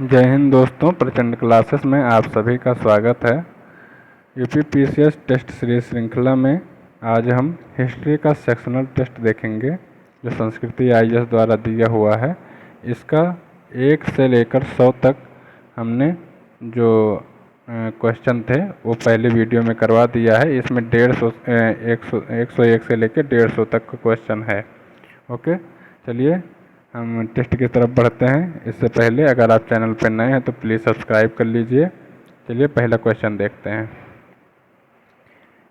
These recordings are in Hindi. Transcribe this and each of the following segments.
जय हिंद दोस्तों, प्रचंड क्लासेस में आप सभी का स्वागत है। यूपीपीसीएस टेस्ट सीरीज श्रृंखला में आज हम हिस्ट्री का सेक्शनल टेस्ट देखेंगे जो संस्कृति आईएएस द्वारा दिया हुआ है। इसका 1 से लेकर 100 तक हमने जो क्वेश्चन थे वो पहले वीडियो में करवा दिया है। इसमें 101 से लेकर 150 तक का क्वेश्चन है। ओके, चलिए हम टेस्ट की तरफ बढ़ते हैं। इससे पहले अगर आप चैनल पर नए हैं तो प्लीज़ सब्सक्राइब कर लीजिए। चलिए पहला क्वेश्चन देखते हैं।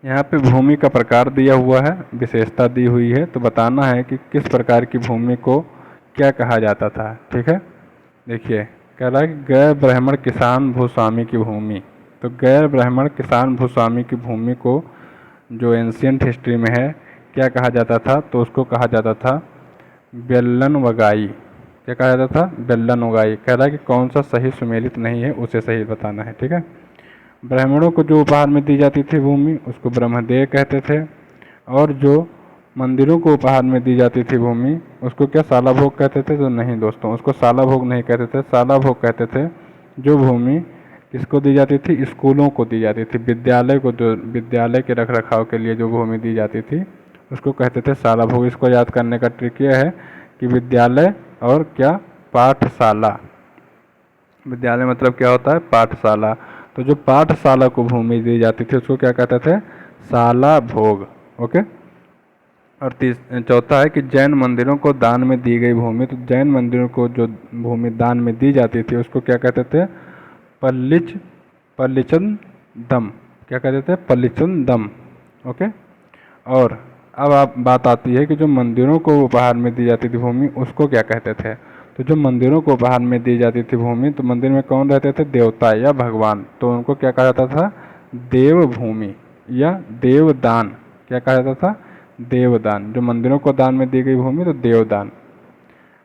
यहाँ पे भूमि का प्रकार दिया हुआ है, विशेषता दी हुई है, तो बताना है कि किस प्रकार की भूमि को क्या कहा जाता था। ठीक है, देखिए कह रहा है कि गैर ब्राह्मण किसान भूस्वामी की भूमि। तो गैर ब्राह्मण किसान भूस्वामी की भूमि को जो एंशियंट हिस्ट्री में है क्या कहा जाता था, तो उसको कहा जाता था बेल्लन वगाई। क्या कहा जाता था? बेल्लन वगाई। कह रहा है कि कौन सा सही सुमेलित नहीं है उसे सही बताना है। ठीक है, ब्राह्मणों को जो उपहार में दी जाती थी भूमि उसको ब्रह्मदेय कहते थे, और जो मंदिरों को उपहार में दी जाती थी भूमि उसको क्या साला भोग कहते थे? तो नहीं दोस्तों, उसको साला भोग नहीं कहते थे, साला भोग कहते थे जो भूमि किसको दी जाती थी? स्कूलों को दी जाती थी, विद्यालय को, जो विद्यालय के रख रखाव के लिए जो भूमि दी जाती थी उसको कहते थे साला भोग। इसको याद करने का ट्रिक यह है कि विद्यालय और क्या, पाठशाला। विद्यालय मतलब क्या होता है? पाठशाला। तो जो पाठशाला को भूमि दी जाती थी उसको क्या कहते थे? साला भोग। ओके, और चौथा है कि जैन मंदिरों को दान में दी गई भूमि। तो जैन मंदिरों को जो भूमि दान में दी जाती थी उसको क्या कहते थे? पल्लिचन दम। क्या कहते थे? पल्लिचन दम। ओके, और अब आप बात आती है कि जो मंदिरों को उपहार में दी जाती थी भूमि उसको क्या कहते थे। तो जो मंदिरों को उपहार में दी जाती थी भूमि, तो मंदिर में कौन रहते थे? देवता या भगवान। तो उनको क्या कहा जाता था? देवभूमि या देवदान। क्या कहा जाता था? देवदान। जो मंदिरों को दान में दी गई भूमि तो देवदान।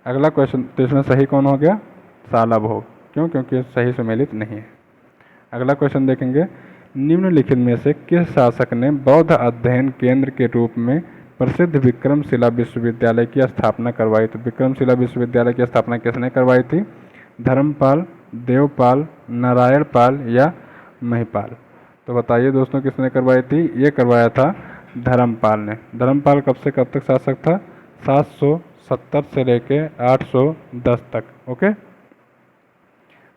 अगला क्वेश्चन, तो इसमें सही कौन हो गया? साला भोग। क्यों? क्योंकि सही सुमेलित नहीं है। अगला क्वेश्चन देखेंगे, निम्नलिखित में से किस शासक ने बौद्ध अध्ययन केंद्र के रूप में प्रसिद्ध विक्रमशिला विश्वविद्यालय की स्थापना करवाई? तो विक्रमशिला विश्वविद्यालय की स्थापना किसने करवाई थी? धर्मपाल, देवपाल, नारायणपाल या महिपाल? तो बताइए दोस्तों किसने करवाई थी? ये करवाया था धर्मपाल ने। धर्मपाल कब से कब तक शासक था? 770 से लेके 810 तक। ओके,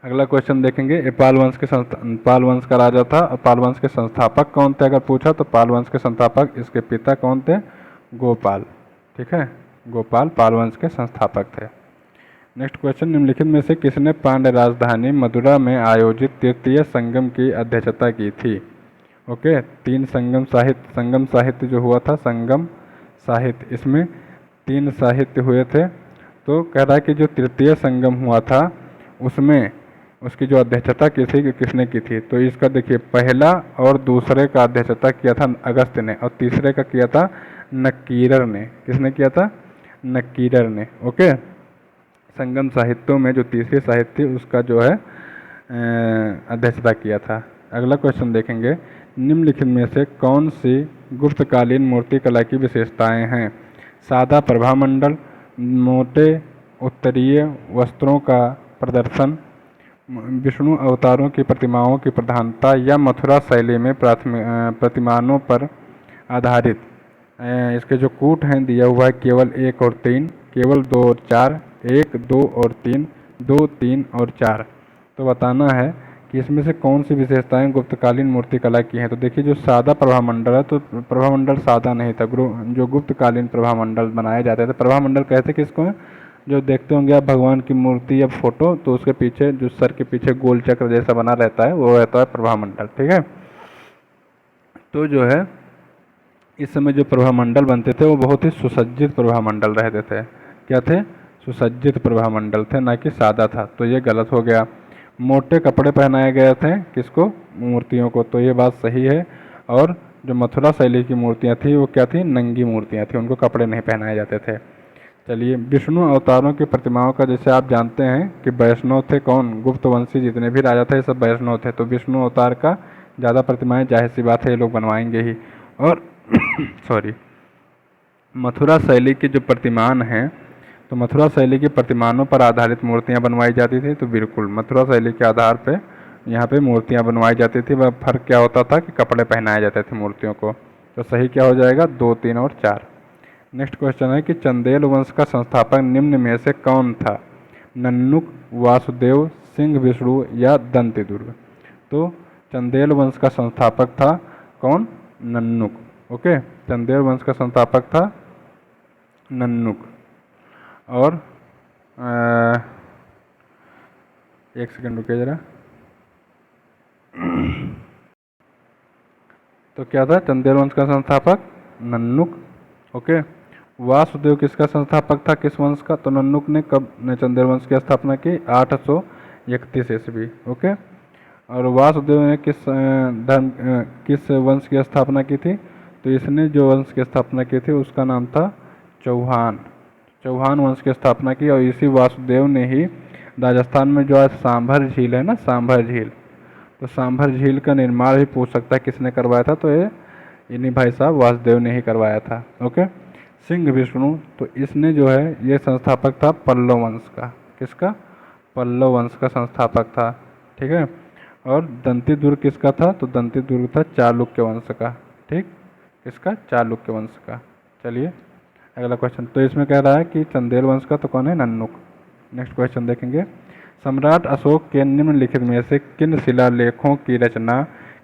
अगला क्वेश्चन देखेंगे, पाल वंश का राजा था। पाल वंश के संस्थापक कौन थे? अगर पूछा तो पाल वंश के संस्थापक इसके पिता कौन थे? गोपाल। ठीक है, गोपाल पाल वंश के संस्थापक थे। नेक्स्ट क्वेश्चन, निम्नलिखित में से किसने पांड्य राजधानी मदुरा में आयोजित तृतीय संगम की अध्यक्षता की थी? ओके, 3 संगम साहित्य जो हुआ था, संगम साहित्य, इसमें 3 साहित्य हुए थे। तो कह रहा है कि जो तृतीय संगम हुआ था उसमें उसकी जो अध्यक्षता की थी किसने की थी? तो इसका देखिए, पहला और दूसरे का अध्यक्षता किया था अगस्त्य ने, और तीसरे का किया था नक्कीरर ने। किसने किया था? नक्कीरर ने। ओके, संगम साहित्यों में जो तीसरी साहित्य उसका जो है अध्यक्षता किया था। अगला क्वेश्चन देखेंगे, निम्नलिखित में से कौन सी गुप्तकालीन मूर्ति कला की विशेषताएं हैं? सादा प्रभामंडल, मोटे उत्तरीय वस्त्रों का प्रदर्शन, विष्णु अवतारों की प्रतिमाओं की प्रधानता, या मथुरा शैली में प्रतिमानों पर आधारित। इसके जो कूट हैं दिया हुआ है केवल 1 और 3, केवल 2 और 4, 1, 2 और 3, 2, 3 और 4। तो बताना है कि इसमें से कौन सी विशेषताएं गुप्तकालीन मूर्तिकला की हैं। तो देखिए, जो सादा प्रभामंडल है तो प्रभामंडल सादा नहीं था। जो गुप्तकालीन प्रभामंडल बनाए जाते थे, प्रभामंडल कहते किसको है? जो देखते होंगे आप भगवान की मूर्ति या फोटो, तो उसके पीछे जो सर के पीछे गोल चक्र जैसा बना रहता है वो रहता है प्रभामंडल। ठीक है, तो जो है इस समय जो प्रभामंडल बनते थे वो बहुत ही सुसज्जित प्रभामंडल रहते थे। क्या थे? सुसज्जित प्रभामंडल थे, ना कि सादा था। तो ये गलत हो गया। मोटे कपड़े पहनाए गए थे किसको? मूर्तियों को। तो ये बात सही है। और जो मथुरा शैली की मूर्तियाँ थी वो क्या थी? नंगी मूर्तियाँ थी, उनको कपड़े नहीं पहनाए जाते थे। चलिए, विष्णु अवतारों की प्रतिमाओं का, जैसे आप जानते हैं कि वैष्णव थे कौन? गुप्तवंशी जितने भी राजा थे सब वैष्णव थे। तो विष्णु अवतार का ज़्यादा प्रतिमाएं जाहिर सी बात है ये लोग बनवाएंगे ही। और सॉरी, मथुरा शैली के जो प्रतिमान हैं तो मथुरा शैली की प्रतिमानों पर आधारित मूर्तियाँ बनवाई जाती थी। तो बिल्कुल मथुरा शैली के आधार पे यहाँ पे मूर्तियाँ बनवाई जाती थी। वह फर्क क्या होता था कि कपड़े पहनाए जाते थे मूर्तियों को। तो सही क्या हो जाएगा 2, 3 और 4। नेक्स्ट क्वेश्चन है कि चंदेल वंश का संस्थापक निम्न में से कौन था? नन्नुक, वासुदेव, सिंह विष्णु या दंतिदुर्ग। तो चंदेल वंश का संस्थापक था कौन? नन्नुक। ओके, चंदेल वंश का संस्थापक था नन्नुक। और एक सेकंड रुकिए जरा। तो क्या था चंदेल वंश का संस्थापक? नन्नुक। ओके, वासुदेव किसका संस्थापक था, किस वंश का? तो नन्नुक ने कब ने चंदेल वंश की स्थापना की? 831 ईस्वी। ओके, और वासुदेव ने किस वंश की स्थापना की थी? तो इसने जो वंश की स्थापना की थी उसका नाम था चौहान। चौहान वंश की स्थापना की। और इसी वासुदेव ने ही राजस्थान में जो आज सांभर झील है ना, सांभर झील, तो सांभर झील का निर्माण भी पूछ सकता है किसने करवाया था। तो ये इन्हीं भाई साहब वासुदेव ने ही करवाया था। ओके, सिंह विष्णु, तो इसने जो है ये संस्थापक था पल्लव वंश का। किसका? पल्लव वंश का संस्थापक था। ठीक है, और दंतिदुर्ग किसका था? तो दंतिदुर्ग था चालुक्य वंश का। ठीक, किसका? चालुक्य वंश का। चलिए अगला क्वेश्चन। तो इसमें कह रहा है कि चंदेल वंश का तो कौन है? नन्नुक। नेक्स्ट क्वेश्चन देखेंगे। सम्राट अशोक के निम्नलिखित में से किन शिलालेखों की रचना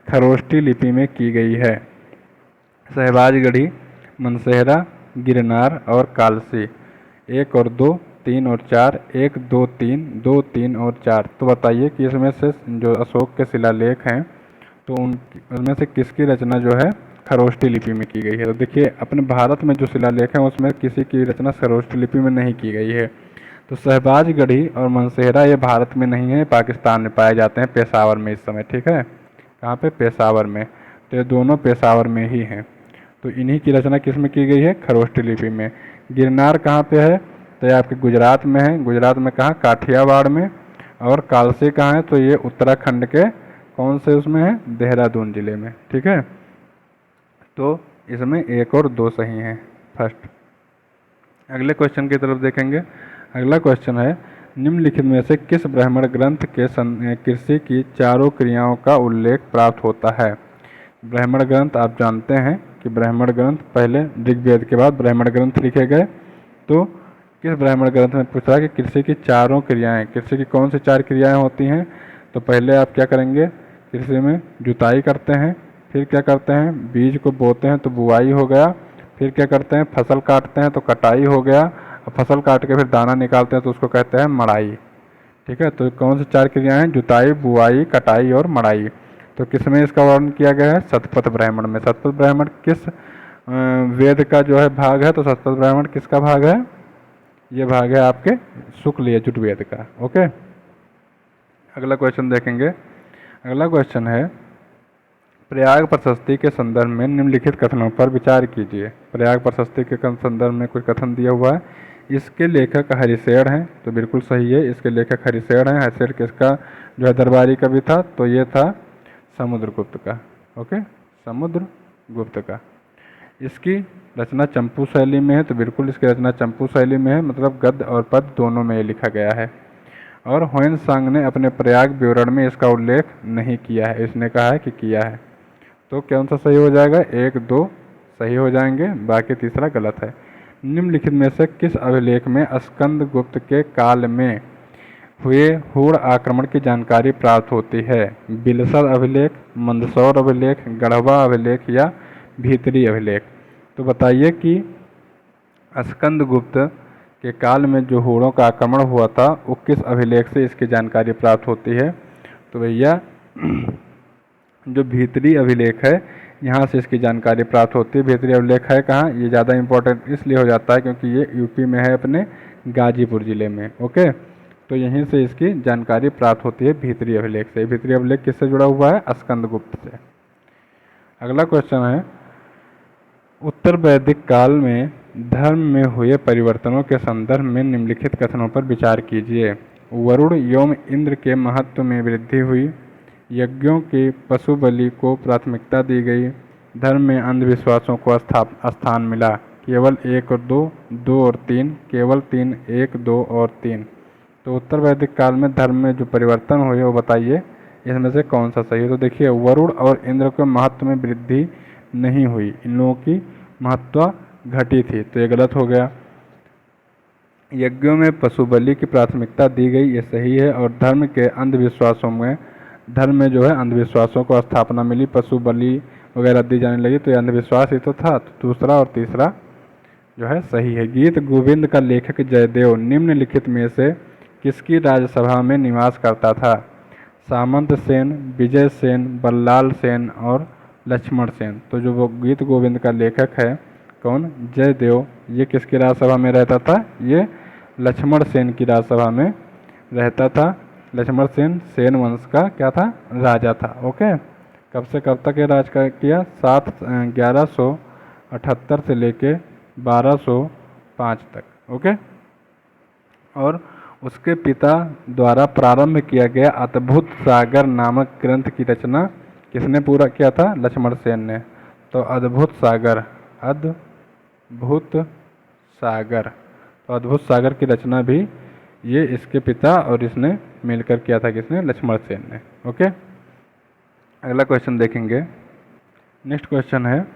खरोष्ठी लिपि में की गई है? सहबाजगढ़ी, मनसेहरा, गिरनार और कालसी। 1 और 2, 3 और 4, 1, 2, 3, 2, 3 और 4। तो बताइए कि इसमें से जो अशोक के शिलालेख हैं तो उनमें से किसकी रचना जो है खरोष्ठी लिपि में की गई है? तो देखिए अपने भारत में जो शिलालेख हैं उसमें किसी की रचना खरोष्ठी लिपि में नहीं की गई है। तो सहबाजगढ़ी और मनसेहरा ये भारत में नहीं है, पाकिस्तान में पाए जाते हैं, पेशावर में इस समय। ठीक है, कहाँ पे? पेशावर में। तो ये दोनों पेशावर में ही हैं। तो इन्हीं की रचना किस में की गई है? खरोष्ठी लिपि में। गिरनार कहाँ पे है? तो ये आपके गुजरात में है। गुजरात में कहाँ? काठियावाड़ में। और कालसी कहाँ है? तो ये उत्तराखंड के कौन से उसमें है? देहरादून जिले में। ठीक है, तो इसमें 1 और 2 सही हैं फर्स्ट। अगले क्वेश्चन की तरफ देखेंगे। अगला क्वेश्चन है निम्नलिखित में से किस ब्राह्मण ग्रंथ के कृषि की चारों क्रियाओं का उल्लेख प्राप्त होता है? ब्राह्मण ग्रंथ आप जानते हैं कि ब्राह्मण ग्रंथ पहले ऋग्वेद के बाद ब्राह्मण ग्रंथ लिखे गए। तो किस ब्राह्मण ग्रंथ में पूछा कि कृषि की चारों क्रियाएं, कृषि की कौन सी 4 क्रियाएं होती हैं? तो पहले आप क्या करेंगे? कृषि में जुताई करते हैं, फिर क्या करते हैं? बीज को बोते हैं तो बुआई हो गया, फिर क्या करते हैं? फसल काटते हैं तो कटाई हो गया, और फसल काट के फिर दाना निकालते हैं तो उसको कहते हैं मड़ाई। ठीक है, तो कौन सी 4 क्रियाएं हैं? जुताई, बुआई, कटाई और मड़ाई। तो किस में इसका वर्णन किया गया है? शतपथ ब्राह्मण में। शतपथ ब्राह्मण किस वेद का जो है भाग है? तो शतपथ ब्राह्मण किसका भाग है? ये भाग है आपके शुक्ल यजुर्वेद का। ओके, अगला क्वेश्चन देखेंगे। अगला क्वेश्चन है प्रयाग प्रशस्ति के संदर्भ में निम्नलिखित कथनों पर विचार कीजिए। प्रयाग प्रशस्ति के संदर्भ में कुछ कथन दिया हुआ है। इसके लेखक हरिशेर हैं, तो बिल्कुल सही है, इसके लेखक हरिशेर हैं। हरिशेर किसका जो है दरबारी कवि था? तो ये था समुद्रगुप्त का। ओके, समुद्रगुप्त का। इसकी रचना चंपू शैली में है, तो बिल्कुल इसकी रचना चंपू शैली में है, मतलब गद्य और पद्य दोनों में ये लिखा गया है। और ह्वेन-सांग ने अपने प्रयाग विवरण में इसका उल्लेख नहीं किया है, इसने कहा है कि किया है। तो कौन सा सही हो जाएगा? 1, 2 सही हो जाएंगे, बाकी तीसरा गलत है। निम्नलिखित में से किस अभिलेख में स्कंदगुप्त के काल में हुए हूण आक्रमण की जानकारी प्राप्त होती है? बिलसर अभिलेख, मंदसौर अभिलेख, गढ़वा अभिलेख या भीतरी अभिलेख। तो बताइए कि स्कंदगुप्त के काल में जो हूणों का आक्रमण हुआ था वो किस अभिलेख से इसकी जानकारी प्राप्त होती है? तो भैया जो भीतरी अभिलेख है यहाँ से इसकी जानकारी प्राप्त होती है। भीतरी अभिलेख है कहाँ? ये ज़्यादा इम्पोर्टेंट इसलिए हो जाता है क्योंकि ये यूपी में है, अपने गाजीपुर ज़िले में। ओके, तो यहीं से इसकी जानकारी प्राप्त होती है भीतरी अभिलेख से। भीतरी अभिलेख किससे जुड़ा हुआ है? स्कंदगुप्त से। अगला क्वेश्चन है उत्तर वैदिक काल में धर्म में हुए परिवर्तनों के संदर्भ में निम्नलिखित कथनों पर विचार कीजिए। वरुण एवं इंद्र के महत्व में वृद्धि हुई, यज्ञों के पशु बलि को प्राथमिकता दी गई, धर्म में अंधविश्वासों को स्थान मिला। केवल 1 और 2, 2 और 3, केवल 3, 1, 2 और 3। तो उत्तर वैदिक काल में धर्म में जो परिवर्तन हुए वो बताइए, इसमें से कौन सा सही है। तो देखिए, वरुण और इंद्र के महत्व में वृद्धि नहीं हुई, इन लोगों की महत्व घटी थी, तो ये गलत हो गया। यज्ञों में पशु बलि की प्राथमिकता दी गई, ये सही है। और धर्म के अंधविश्वासों में, धर्म में जो है अंधविश्वासों को स्थापना मिली, पशु बलि वगैरह दी जाने लगी, तो ये अंधविश्वास ही तो था। तो दूसरा और तीसरा जो है सही है। गीत गोविंद का लेखक जयदेव निम्नलिखित में से किसकी राजसभा में निवास करता था। सामंत सेन, विजय सेन, बल्लाल सेन और लक्ष्मण सेन। तो जो वो गीत गोविंद का लेखक है कौन, जयदेव, ये किसकी राजसभा में रहता था, ये लक्ष्मण सेन की राजसभा में रहता था। लक्ष्मण सेन सेन वंश का क्या था, राजा था। ओके, कब से कब तक ये राज किया, 1178 से लेके 1205 तक। ओके, और उसके पिता द्वारा प्रारंभ किया गया अद्भुत सागर नामक ग्रंथ की रचना किसने पूरा किया था, लक्ष्मण सेन ने। तो अद्भुत सागर, अद्भुत सागर, तो अद्भुत सागर की रचना भी ये इसके पिता और इसने मिलकर किया था, किसने, लक्ष्मण सेन ने। ओके, अगला क्वेश्चन देखेंगे। नेक्स्ट क्वेश्चन है,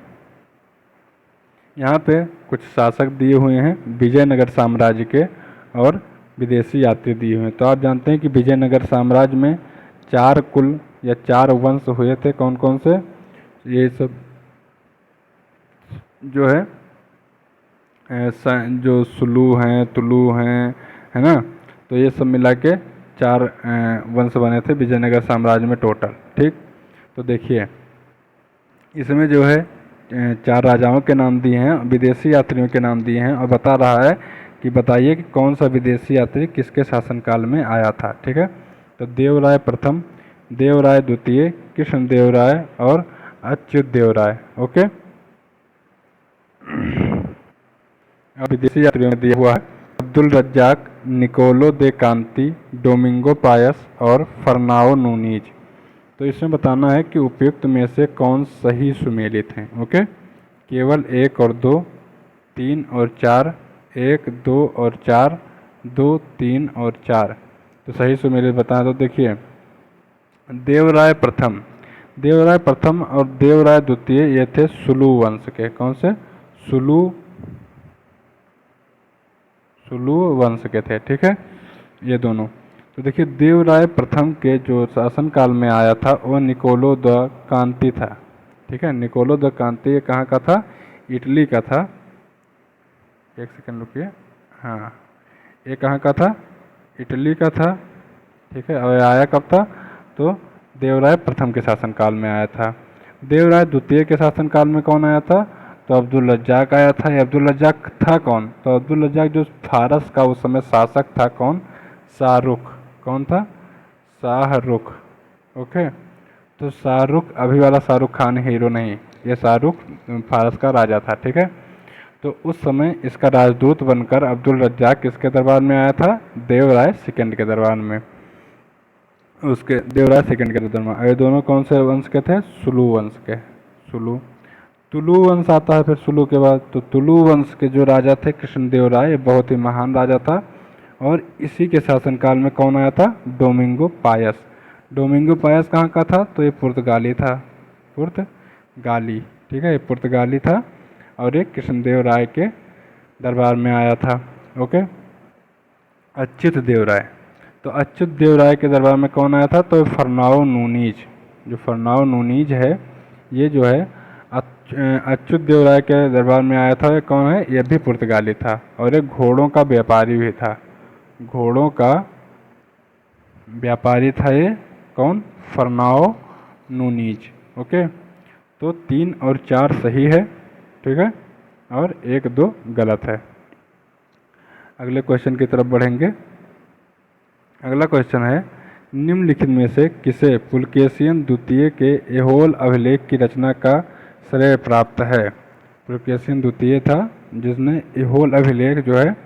यहाँ पे कुछ शासक दिए हुए हैं विजयनगर साम्राज्य के और विदेशी यात्री दिए हुए हैं। तो आप जानते हैं कि विजयनगर साम्राज्य में 4 कुल या 4 वंश हुए थे। कौन कौन से, ये सब जो है जो सुलू हैं, तुलू हैं, है ना, तो ये सब मिला के 4 वंश बने थे विजयनगर साम्राज्य में टोटल। ठीक, तो देखिए इसमें जो है 4 राजाओं के नाम दिए हैं, विदेशी यात्रियों के नाम दिए हैं, और बता रहा है कि बताइए कि कौन सा विदेशी यात्री किसके शासनकाल में आया था। ठीक है, तो देवराय प्रथम, देवराय द्वितीय, कृष्णदेवराय और अच्युत देवराय। ओके, अब विदेशी यात्रियों में दिया हुआ है अब्दुल रज्जाक, निकोलो दे कांति, डोमिंगो पायस और फर्नाओ नूनीज। तो इसमें बताना है कि उपयुक्त में से कौन सही सुमेलित हैं। ओके, केवल 1 और 2, 3 और 4, 1, 2 और 4, 2, 3 और 4। तो सही सुमेलित बताएं। तो देखिए, देवराय प्रथम, देवराय प्रथम और देवराय द्वितीय ये थे सुलू वंश के। कौन से, सुलू वंश के थे। ठीक है, ये दोनों। तो देखिए, देवराय प्रथम के जो शासन काल में आया था वो निकोलो द कांति था। ठीक है, निकोलो द कांति ये कहाँ का था, इटली का था। एक सेकंड रुकिए, हाँ, ये कहाँ का था, इटली का था। ठीक है, और आया कब था, तो देवराय प्रथम के शासनकाल में आया था। देवराय द्वितीय के शासनकाल में कौन आया था, तो अब्दुल रज्जाक आया था। ये अब्दुल रज्जाक था कौन, तो अब्दुल रज्जाक जो फारस का उस समय शासक था, कौन, शाहरुख। कौन था, शाहरुख। ओके, तो शाहरुख अभी वाला शाहरुख खान हीरो नहीं, ये शाहरुख फारस का राजा था। ठीक है, तो उस समय इसका राजदूत बनकर अब्दुल रज्जाक किसके दरबार में आया था, देवराय सेकंड के दरबार में, उसके देवराय सेकंड के दरबार में। ये दोनों कौन से वंश के थे, सुलू वंश के। सुलू, तुलु वंश आता है फिर सुलू के बाद। तो तुलु वंश के जो राजा थे कृष्णदेव राय, बहुत ही महान राजा था। और इसी के शासनकाल में कौन आया था, डोमिंगो पायस। डोमिंगो पायस कहाँ का था, तो ये पुर्तगाली था, पुर्तगाली। ठीक है, ये पुर्तगाली था और ये कृष्णदेव राय के दरबार में आया था। ओके, अच्युत देव राय, तो अच्युत देव राय के दरबार में कौन आया था, तो फर्नाओ नूनीज। जो फर्नाओ नूनीज है, ये जो है अच्युत देव राय के दरबार में आया था। ये कौन है, ये भी पुर्तगाली था और एक घोड़ों का व्यापारी भी था। घोड़ों का व्यापारी था ये, कौन, फर्नाओ नूनीज। ओके, तो 3 और 4 सही है। ठीक है, और 1, 2 गलत है। अगले क्वेश्चन की तरफ बढ़ेंगे। अगला क्वेश्चन है, निम्नलिखित में से किसे पुलकेशियन द्वितीय के एहोल अभिलेख की रचना का श्रेय प्राप्त है। पुलकेशियन द्वितीय था जिसने एहोल अभिलेख जो है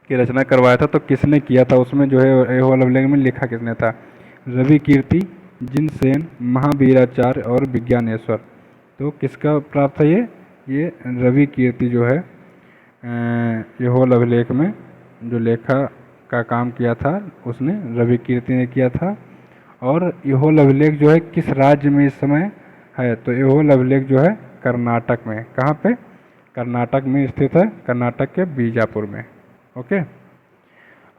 की रचना करवाया था। तो किसने किया था, उसमें जो है एहोल अभिलेख में लिखा किसने था, रवि कीर्ति, जिनसेन, महावीराचार्य और विज्ञानेश्वर। तो किसका प्राप्त है ये, ये रवि कीर्ति जो है यहोल अभिलेख में जो लेखा का काम किया था उसने रवि कीर्ति ने किया था। और यहोल अभिलेख जो है किस राज्य में इस समय है, तो यहोल अभिलेख जो है कर्नाटक में। कहाँ पे? कर्नाटक में स्थित है, कर्नाटक के बीजापुर में। ओके।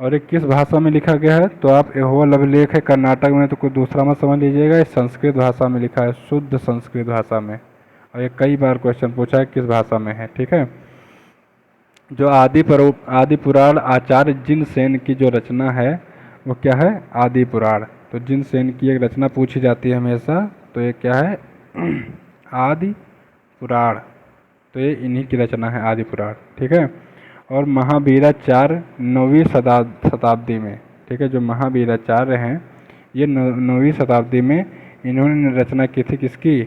और ये किस भाषा में लिखा गया है, तो आप यहोल अभिलेख है कर्नाटक में, तो कोई दूसरा मत समझ लीजिएगा, ये संस्कृत भाषा में लिखा है, शुद्ध संस्कृत भाषा में। और ये कई बार क्वेश्चन पूछा है किस भाषा में है। ठीक है। जो आदि पुराण आचार्य जिनसेन की जो रचना है वो क्या है? आदि पुराण। तो जिनसेन की एक रचना पूछी जाती है हमेशा, तो ये क्या है? आदि पुराण। तो ये इन्हीं की रचना है, आदि पुराण। ठीक है। और महावीराचार्य 9वीं शताब्दी में, ठीक है, जो महावीराचार्य हैं ये 9वीं शताब्दी में इन्होंने रचना की थी किसकी?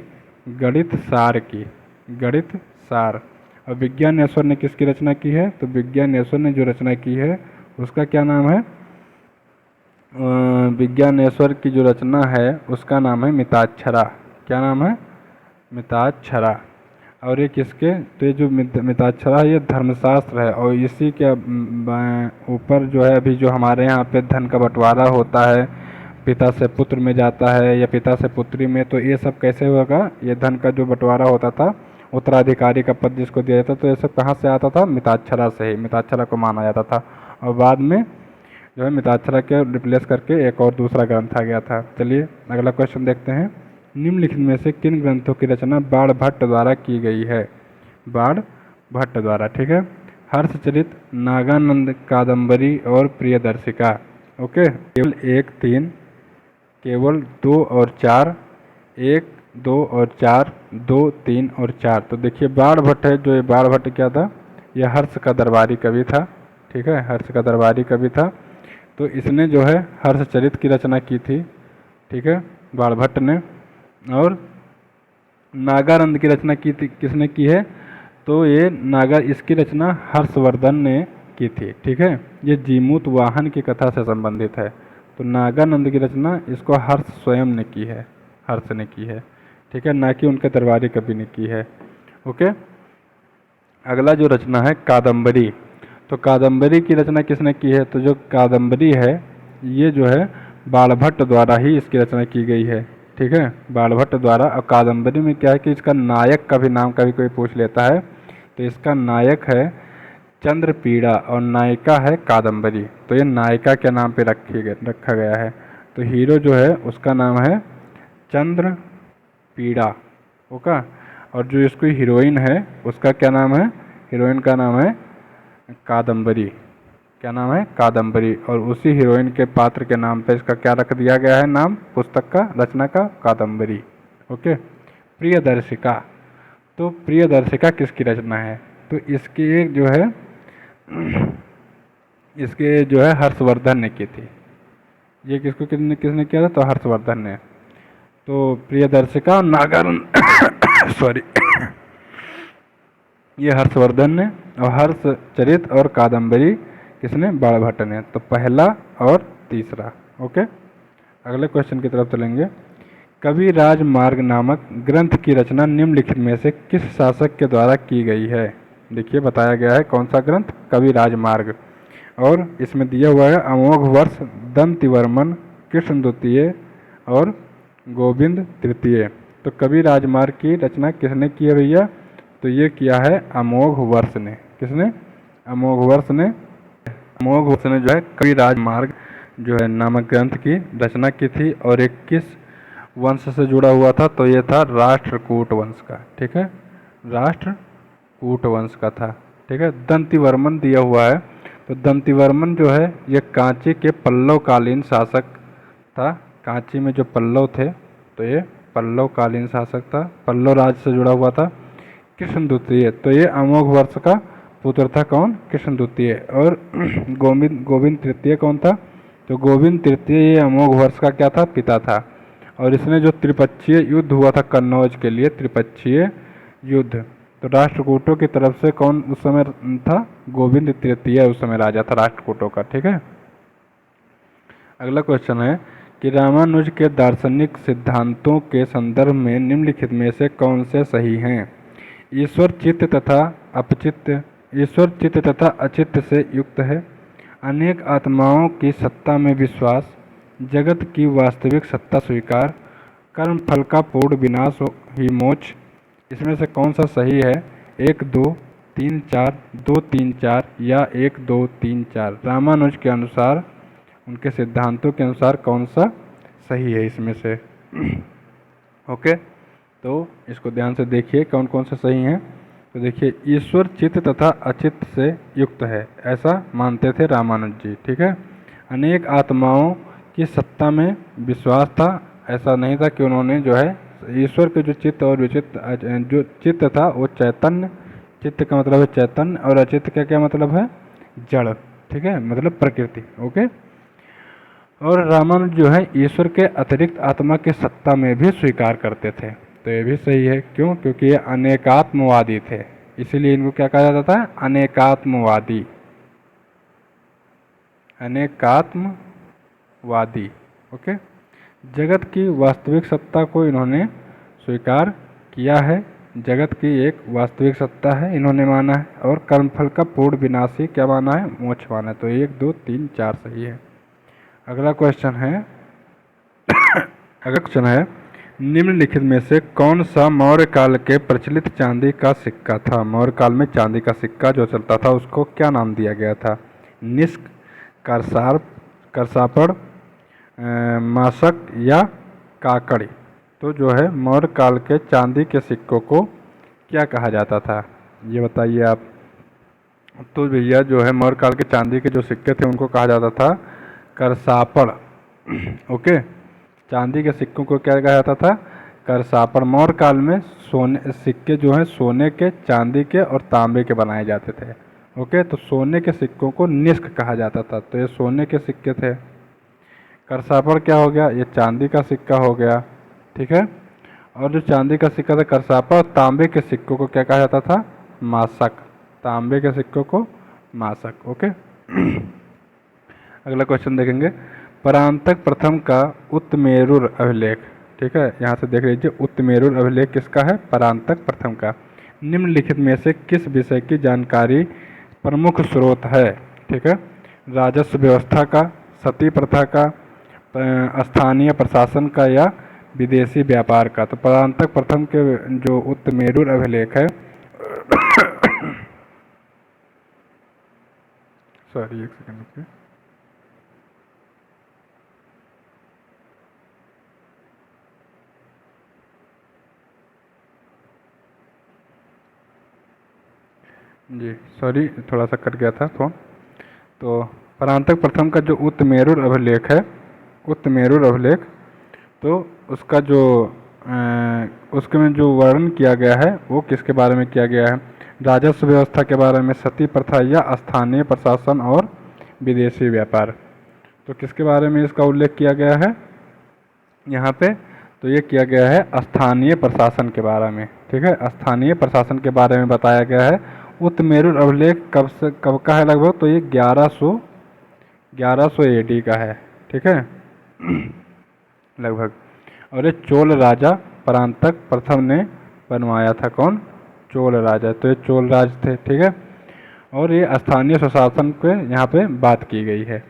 गणित सार की, गणित सार। और विज्ञानेश्वर ने किसकी रचना की है? तो विज्ञानेश्वर ने जो रचना की है उसका क्या नाम है? विज्ञानेश्वर की जो रचना है उसका नाम है मिताक्षरा। क्या नाम है? मिताक्षरा। और ये किसके? तो ये जो मिताक्षरा है ये धर्मशास्त्र है। और इसी के ऊपर जो है अभी जो हमारे यहाँ पे धन का बंटवारा होता है, पिता से पुत्र में जाता है या पिता से पुत्री में, तो ये सब कैसे होगा? ये धन का जो बंटवारा होता था, उत्तराधिकारी का पद जिसको दिया जाता, तो ये सब कहाँ से आता था? मिताक्षरा से ही, मिताक्षरा को माना जाता था। और बाद में जो है मिताक्षरा के रिप्लेस करके एक और दूसरा ग्रंथ आ गया था। चलिए अगला क्वेश्चन देखते हैं। निम्नलिखित में से किन ग्रंथों की रचना बाणभट्ट द्वारा की गई है? बाणभट्ट द्वारा। ठीक है। हर्षचरित, नागानंद, कादम्बरी और प्रियदर्शिका। ओके। केवल 1, 3, केवल 2 और 4, 1, 2 और 4, 2, 3 और 4। तो देखिए बाणभट्ट है, जो ये बाणभट्ट क्या था? यह हर्ष का दरबारी कवि था। ठीक है, हर्ष का दरबारी कवि था। तो इसने जो है हर्षचरित की रचना की थी। ठीक है, बाणभट्ट ने। और नागानंद की रचना की थी, किसने की है? तो ये इसकी रचना हर्षवर्धन ने की थी। ठीक है, ये जीमूत वाहन की कथा से संबंधित है। तो नागानंद की रचना इसको हर्ष स्वयं ने की है, हर्ष ने की है। ठीक है, ना कि उनके दरबारी कवि ने की है। ओके। अगला जो रचना है कादम्बरी। तो कादम्बरी की रचना किसने की है? तो जो कादम्बरी है ये जो है बाणभट्ट द्वारा ही इसकी रचना की गई है। ठीक है, बाणभट्ट द्वारा। और कादम्बरी में क्या है कि इसका नायक का भी नाम कभी कोई पूछ लेता है, तो इसका नायक है चंद्रपीड़ा और नायिका है कादम्बरी। तो ये नायिका के नाम पे रखा गया है। तो हीरो जो है उसका नाम है चंद्रपीड़ा। ओके। और जो इसकी हीरोइन है उसका क्या नाम है? हीरोइन का नाम है कादम्बरी। क्या नाम है? कादम्बरी। और उसी हीरोइन के पात्र के नाम पे इसका क्या रख दिया गया है नाम पुस्तक का, रचना का? कादम्बरी। ओके। प्रियदर्शिका। तो प्रियदर्शिका किसकी रचना है? तो इसकी एक जो है इसके जो है हर्षवर्धन ने की थी। ये किसने किया था? तो हर्षवर्धन ने। तो प्रियदर्शिका नागानंद सॉरी ये हर्षवर्धन ने। और हर्षचरित और कादम्बरी किसने? बाणभट्ट ने। तो पहला और तीसरा। ओके। अगले क्वेश्चन की तरफ चलेंगे। कवि राजमार्ग नामक ग्रंथ की रचना निम्नलिखित में से किस शासक के द्वारा की गई है? देखिए बताया गया है कौन सा ग्रंथ? कवि राजमार्ग। और इसमें दिया हुआ है अमोघ वर्ष दंतिवर्मन, कृष्ण द्वितीय और गोविंद तृतीय। तो कवि राजमार्ग की रचना किसने की है भैया? तो ये किया है अमोघ वर्ष ने। किसने? अमोघ वर्ष ने। अमोघ वर्ष ने जो है कवि राजमार्ग जो है नामक ग्रंथ की रचना की थी। और एक किस वंश से जुड़ा हुआ था? तो ये था राष्ट्रकूट वंश का। ठीक है, राष्ट्रकूट वंश का था। ठीक है, दंतिवर्मन दिया हुआ है। तो दंतिवर्मन जो है ये कांची के पल्लवकालीन शासक था। कांची में जो पल्लव थे तो ये पल्लवकालीन शासक था, पल्लव राज से जुड़ा हुआ था। कृष्ण द्वितीय, तो ये अमोघ वर्ष का पुत्र था। कौन? कृष्ण द्वितीय। और गोविंद तृतीय कौन था? तो गोविंद तृतीय ये अमोघ वर्ष का क्या था? पिता था। और इसने जो त्रिपक्षीय युद्ध हुआ था कन्नौज के लिए, त्रिपक्षीय युद्ध, तो राष्ट्रकूटों की तरफ से कौन उस समय था? गोविंद तृतीय उस समय राजा था राष्ट्रकूटों का। ठीक है। अगला क्वेश्चन है कि रामानुज के दार्शनिक सिद्धांतों के संदर्भ में निम्नलिखित में से कौन से सही हैं? ईश्वर चित्त तथा अचित्त से युक्त है। अनेक आत्माओं की सत्ता में विश्वास, जगत की वास्तविक सत्ता स्वीकार, कर्म फल का पूर्ण विनाश ही मोक्ष। इसमें से कौन सा सही है? 1 2 3 4, 2 3 4 या 1 2 3 4? रामानुज के अनुसार, उनके सिद्धांतों के अनुसार कौन सा सही है इसमें से? ओके, तो इसको ध्यान से देखिए कौन कौन से सही हैं। तो देखिए, ईश्वर चित्त तथा अचित्त से युक्त है, ऐसा मानते थे रामानुज जी। ठीक है। अनेक आत्माओं की सत्ता में विश्वास था, ऐसा नहीं था कि उन्होंने जो है ईश्वर के जो चित्त और विचित्त, जो चित्त था वो चैतन्य, चित्त का मतलब है चैतन्य, और अचित्त का क्या मतलब है? जड़। ठीक है, मतलब प्रकृति। ओके। और रामानुज जो है ईश्वर के अतिरिक्त आत्मा की सत्ता में भी स्वीकार करते थे। तो ये भी सही है। क्यों? क्योंकि ये अनेकात्मवादी थे, इसीलिए इनको क्या कहा जाता था? अनेकात्मवादी। अनेकात्मवादी। ओके। जगत की वास्तविक सत्ता को इन्होंने स्वीकार किया है, जगत की एक वास्तविक सत्ता है इन्होंने माना है, और कर्मफल का पूर्ण विनाशी क्या माना है? मोक्ष माना है। तो 1 2 3 4 सही है। अगला क्वेश्चन है, निम्नलिखित में से कौन सा मौर्य काल के प्रचलित चांदी का सिक्का था? मौर्य काल में चांदी का सिक्का जो चलता था उसको क्या नाम दिया गया था? निष्क, करसापड़, मासक या काकड़ी? तो जो है मौर्य काल के चांदी के सिक्कों को क्या कहा जाता था, ये बताइए आप। तो भैया जो है मौर्य काल के चांदी के जो सिक्के थे उनको कहा जाता था करसापड़। ओके, चांदी के सिक्कों को क्या कहा जाता था? करसापड़। मौर्य काल में सिक्के जो हैं सोने के, चांदी के और तांबे के बनाए जाते थे। ओके, तो सोने के सिक्कों को निष्क कहा जाता था, तो ये सोने के सिक्के थे। करसापड़ क्या हो गया? ये चांदी का सिक्का हो गया। ठीक है। और जो चांदी का सिक्का था करसापड़, तांबे के सिक्कों को क्या कहा जाता था? मासक। तांबे के सिक्कों को मासक। ओके। अगला क्वेश्चन देखेंगे, परांतक प्रथम का उत्तमेरुर अभिलेख। ठीक है, यहाँ से देख लीजिए, उत्तमेरुर अभिलेख किसका है? परांतक प्रथम का। निम्नलिखित में से किस विषय की जानकारी प्रमुख स्रोत है? ठीक है, राजस्व व्यवस्था का, सती प्रथा का, स्थानीय प्रशासन का, या विदेशी व्यापार का? तो परांतक प्रथम के जो उत्तमेरुर अभिलेख है सॉरी एक सेकंड रुकिए। जी सॉरी, थोड़ा सा कट गया था फोन। तो परांतक प्रथम का जो उत्तमेरुर अभिलेख है, उत्तमेरुर अभिलेख, तो उसका जो उसके में जो वर्णन किया गया है वो किसके बारे में किया गया है? राजस्व व्यवस्था के बारे में, सती प्रथा, या स्थानीय प्रशासन और विदेशी व्यापार? तो किसके बारे में इसका उल्लेख किया गया है यहाँ पे? तो ये किया गया है स्थानीय प्रशासन के बारे में। ठीक है, स्थानीय प्रशासन के बारे में बताया गया है। उत्तमेरुर अभिलेख कब का है लगभग? तो ये 1100 AD का है। ठीक है लगभग। और ये चोल राजा परांतक प्रथम ने बनवाया था। कौन? चोल राजा। तो ये चोल राज थे। ठीक है। और ये स्थानीय स्वशासन के यहाँ पे बात की गई है।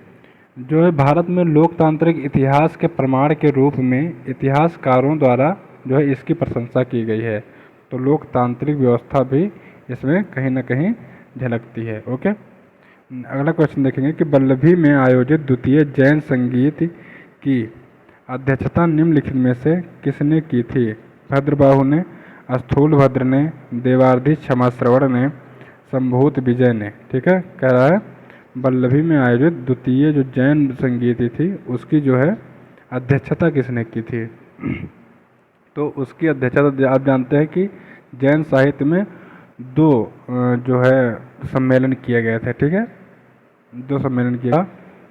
जो है भारत में लोकतांत्रिक इतिहास के प्रमाण के रूप में इतिहासकारों द्वारा जो है इसकी प्रशंसा की गई है। तो लोकतांत्रिक व्यवस्था भी इसमें कहीं ना कहीं झलकती है। ओके। अगला क्वेश्चन देखेंगे कि वल्लभी में आयोजित द्वितीय जैन संगीत की अध्यक्षता निम्नलिखित में से किसने की थी? भद्रबाहु ने, स्थूलभद्र ने, देवार्धीश क्षमाश्रवण ने, संभूत विजय ने? ठीक है, कह रहा है वल्लभी में आयोजित द्वितीय जो जैन संगीत थी उसकी जो है अध्यक्षता किसने की थी? तो उसकी अध्यक्षता आप जानते हैं कि जैन साहित्य में 2 जो है सम्मेलन किए गए थे। ठीक है, 2 सम्मेलन किया,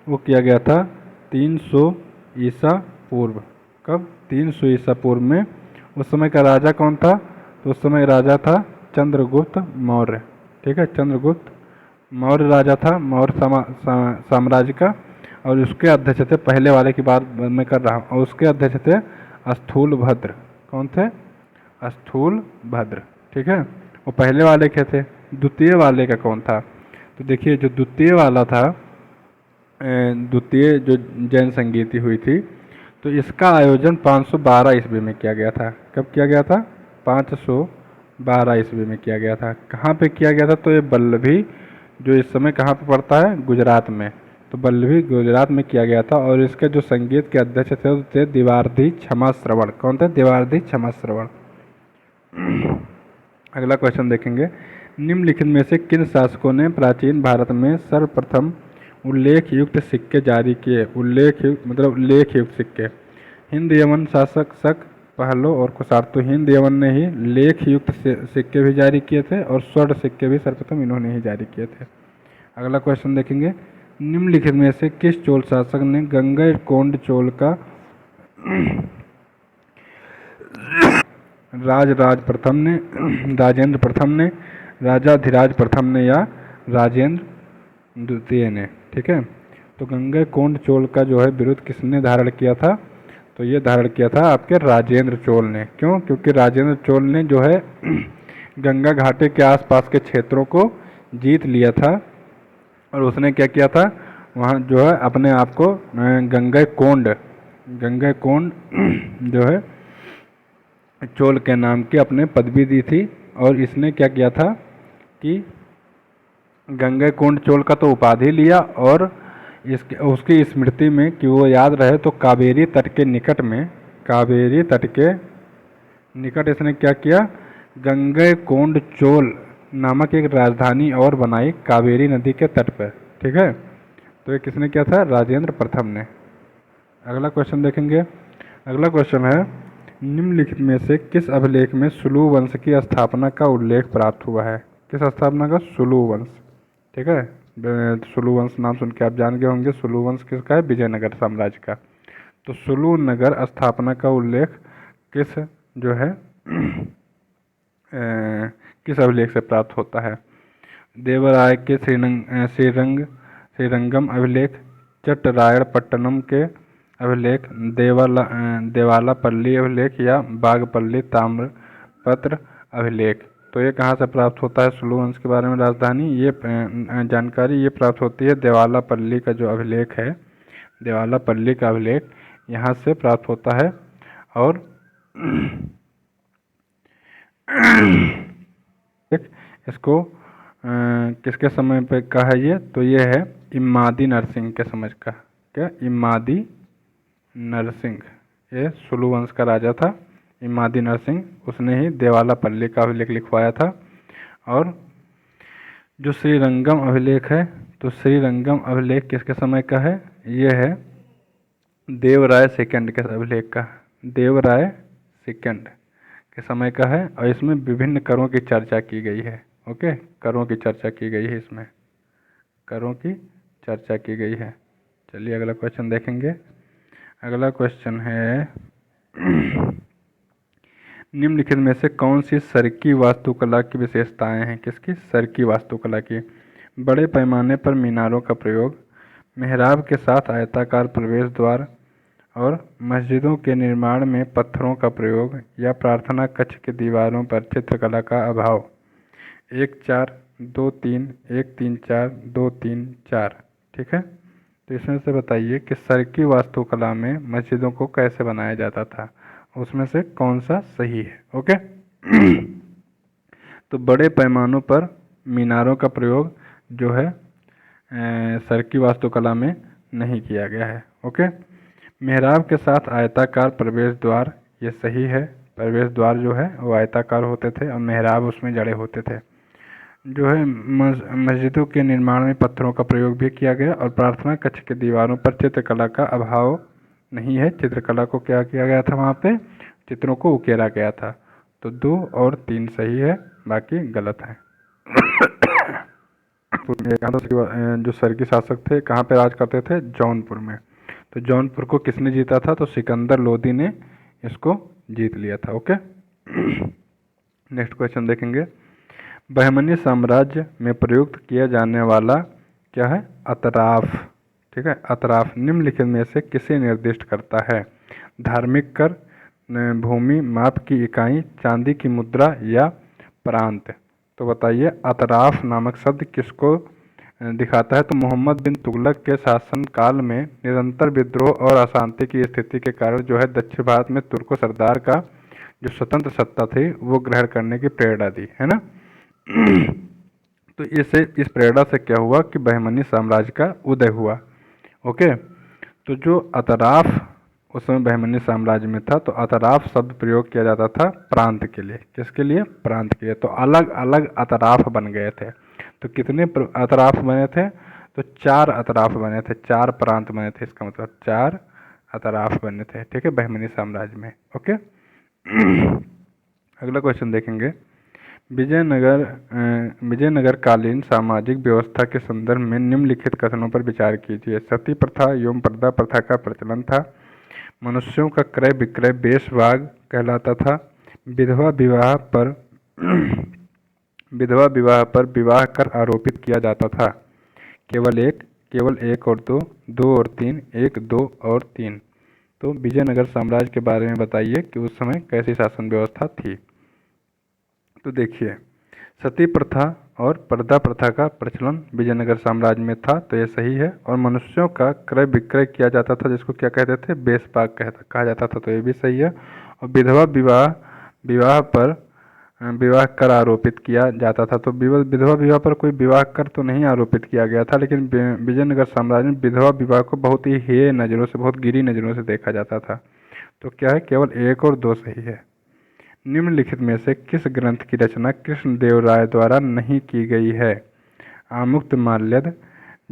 वो किया गया था 300 ईसा पूर्व। कब? 300 ईसा पूर्व में। उस समय का राजा कौन था? तो उस समय राजा था चंद्रगुप्त मौर्य। ठीक है, चंद्रगुप्त मौर्य राजा था मौर्य साम्राज्य का। और उसके अध्यक्ष थे, पहले वाले की बात मैं कर रहा हूँ, और उसके अध्यक्ष थे स्थूलभद्र। कौन थे? स्थूलभद्र। ठीक है, वो पहले वाले के थे, द्वितीय वाले का कौन था? तो देखिए जो द्वितीय वाला था, द्वितीय जो जैन संगीति हुई थी, तो इसका आयोजन 512 ईस्वी में किया गया था। कब किया गया था? 512 ईस्वी में किया गया था। कहाँ पे किया गया था? तो ये बल्लभी, जो इस समय कहाँ पे पड़ता है? गुजरात में। तो बल्लभी गुजरात में किया गया था। और इसके जो संगीत के अध्यक्ष थे वो थे देवार्धी क्षमा श्रवण। कौन थे? देवार्धी क्षमा श्रवण। अगला क्वेश्चन देखेंगे, निम्नलिखित में से किन शासकों ने प्राचीन भारत में सर्वप्रथम उल्लेख युक्त सिक्के जारी किए? उल्लेख युक्त मतलब लेख युक्त सिक्के। हिंद यवन शासक पहलो और कुशार्तु, हिंद यवन ने ही लेख युक्त सिक्के भी जारी किए थे और स्वर्ण सिक्के भी सर्वप्रथम इन्होंने ही जारी किए थे। अगला क्वेश्चन देखेंगे, निम्नलिखित में से किस चोल शासक ने गंगैकोंड चोल का राजेंद्र प्रथम ने, राजाधिराज प्रथम ने या राजेंद्र द्वितीय ने? ठीक है, तो गंगैकोंड चोल का जो है विरुद्ध किसने धारण किया था? तो ये धारण किया था आपके राजेंद्र चोल ने। क्यों? क्योंकि राजेंद्र चोल ने जो है गंगा घाटे के आसपास के क्षेत्रों को जीत लिया था और उसने क्या किया था, वहाँ जो है अपने आप को गंगैकोंड जो है चोल के नाम की अपने पदवी दी थी। और इसने क्या किया था कि गंगैकोंड चोल का तो उपाधि लिया और उसकी स्मृति में कि वो याद रहे तो कावेरी तट के निकट इसने क्या किया, गंगैकोंड चोल नामक एक राजधानी और बनाई कावेरी नदी के तट पर। ठीक है, तो ये किसने किया था? राजेंद्र प्रथम ने। अगला क्वेश्चन देखेंगे। अगला क्वेश्चन है, निम्नलिखित में से किस अभिलेख में सुलु वंश की स्थापना का उल्लेख प्राप्त हुआ है? किस स्थापना का? सुलु वंश। ठीक है, सुलु वंश नाम सुन के आप जान गए होंगे। सुलु वंश किसका है? विजयनगर साम्राज्य का। तो सुलु नगर स्थापना का उल्लेख किस जो है किस अभिलेख से प्राप्त होता है? देवराय के श्रीरंगम अभिलेख, चट्टरायणपट्टनम के अभिलेख, देवालापल्ली अभिलेख या बागपल्ली ताम्रपत्र अभिलेख। तो ये कहाँ से प्राप्त होता है? सुलु वंश के बारे में राजधानी ये जानकारी ये प्राप्त होती है देवालापल्ली का जो अभिलेख है, देवालापल्ली का अभिलेख यहाँ से प्राप्त होता है। और इसको किसके समय पे का है ये? तो ये है इमादी नरसिंह के समय का। क्या? इमादी नरसिंह, ये सुलु वंश का राजा था इमादी नरसिंह, उसने ही देवालापल्ली का अभिलेख लिखवाया था। और जो श्रीरंगम अभिलेख है, तो श्रीरंगम अभिलेख किसके समय का है? ये है देवराय सेकंड के अभिलेख का, देवराय सेकंड के समय का है। और इसमें विभिन्न करों की चर्चा की गई है। ओके, करों की चर्चा की गई है, इसमें करों की चर्चा की गई है। चलिए अगला क्वेश्चन देखेंगे। अगला क्वेश्चन है, निम्नलिखित में से कौन सी सरकी वास्तुकला की विशेषताएं हैं? किसकी? सरकी वास्तुकला की। बड़े पैमाने पर मीनारों का प्रयोग, मेहराब के साथ आयताकार प्रवेश द्वार और मस्जिदों के निर्माण में पत्थरों का प्रयोग या प्रार्थना कक्ष की दीवारों पर चित्रकला का अभाव। 1 4 2 3 1 3 4 2 3 4। ठीक है, तो इसमें से बताइए कि सरकी वास्तुकला में मस्जिदों को कैसे बनाया जाता था, उसमें से कौन सा सही है? ओके तो बड़े पैमानों पर मीनारों का प्रयोग जो है सरकी वास्तुकला में नहीं किया गया है। ओके, मेहराब के साथ आयताकार प्रवेश द्वार, ये सही है। प्रवेश द्वार जो है वो आयताकार होते थे और मेहराब उसमें जड़े होते थे। जो है मस्जिदों के निर्माण में पत्थरों का प्रयोग भी किया गया और प्रार्थना कक्ष के दीवारों पर चित्रकला का अभाव नहीं है। चित्रकला को क्या किया गया था? वहाँ पे चित्रों को उकेरा गया था। तो 2 और 3 सही है, बाकी गलत है। जो सरकी शासक थे कहाँ पे राज करते थे? जौनपुर में। तो जौनपुर को किसने जीता था? तो सिकंदर लोदी ने इसको जीत लिया था। ओके नेक्स्ट क्वेश्चन देखेंगे। बहमनी साम्राज्य में प्रयुक्त किया जाने वाला क्या है? अतराफ। ठीक है, अतराफ निम्नलिखित में से किसे निर्दिष्ट करता है? धार्मिक कर, भूमि माप की इकाई, चांदी की मुद्रा या प्रांत। तो बताइए अतराफ नामक शब्द किसको दिखाता है? तो मोहम्मद बिन तुगलक के शासनकाल में निरंतर विद्रोह और अशांति की स्थिति के कारण जो है दक्षिण भारत में तुर्को सरदार का जो स्वतंत्र सत्ता थी वो ग्रहण करने की प्रेरणा दी, है ना। तो इस प्रेरणा से क्या हुआ कि बहमनी साम्राज्य का उदय हुआ। ओके, तो जो अतराफ उस समय बहमनी साम्राज्य में था, तो अतराफ शब्द प्रयोग किया जाता था प्रांत के लिए। किसके लिए? प्रांत के लिए। तो अलग अलग अतराफ बन गए थे। तो कितने अतराफ बने थे? तो 4 अतराफ बने थे, 4 प्रांत बने थे, इसका मतलब 4 अतराफ बने थे, ठीक है, बहमनी साम्राज्य में। ओके। अगला क्वेश्चन देखेंगे। विजयनगर कालीन सामाजिक व्यवस्था के संदर्भ में निम्नलिखित कथनों पर विचार कीजिए। सती प्रथा एवं पर्दा प्रथा का प्रचलन था। मनुष्यों का क्रय विक्रय बेशभाग कहलाता था। विधवा विवाह पर विवाह कर आरोपित किया जाता था। केवल एक और दो, 2 और 3, 1, 2 और 3। तो विजयनगर साम्राज्य के बारे में बताइए कि उस समय कैसी शासन व्यवस्था थी। तो देखिए, सती प्रथा और पर्दा प्रथा का प्रचलन विजयनगर साम्राज्य में था, तो ये सही है। और मनुष्यों का क्रय विक्रय किया जाता था, जिसको क्या कहते थे? बेशभाग कहा जाता था, तो ये भी सही है। और विधवा विवाह कर आरोपित किया जाता था। तो विधवा विवाह पर कोई विवाह कर तो नहीं आरोपित किया गया था, लेकिन विजयनगर साम्राज्य में विधवा विवाह को बहुत ही हेय नज़रों से, बहुत गिरी नज़रों से देखा जाता था। तो क्या है? केवल 1 और 2 सही है। निम्नलिखित में से किस ग्रंथ की रचना कृष्णदेव राय द्वारा नहीं की गई है? आमुक्तमाल्यद,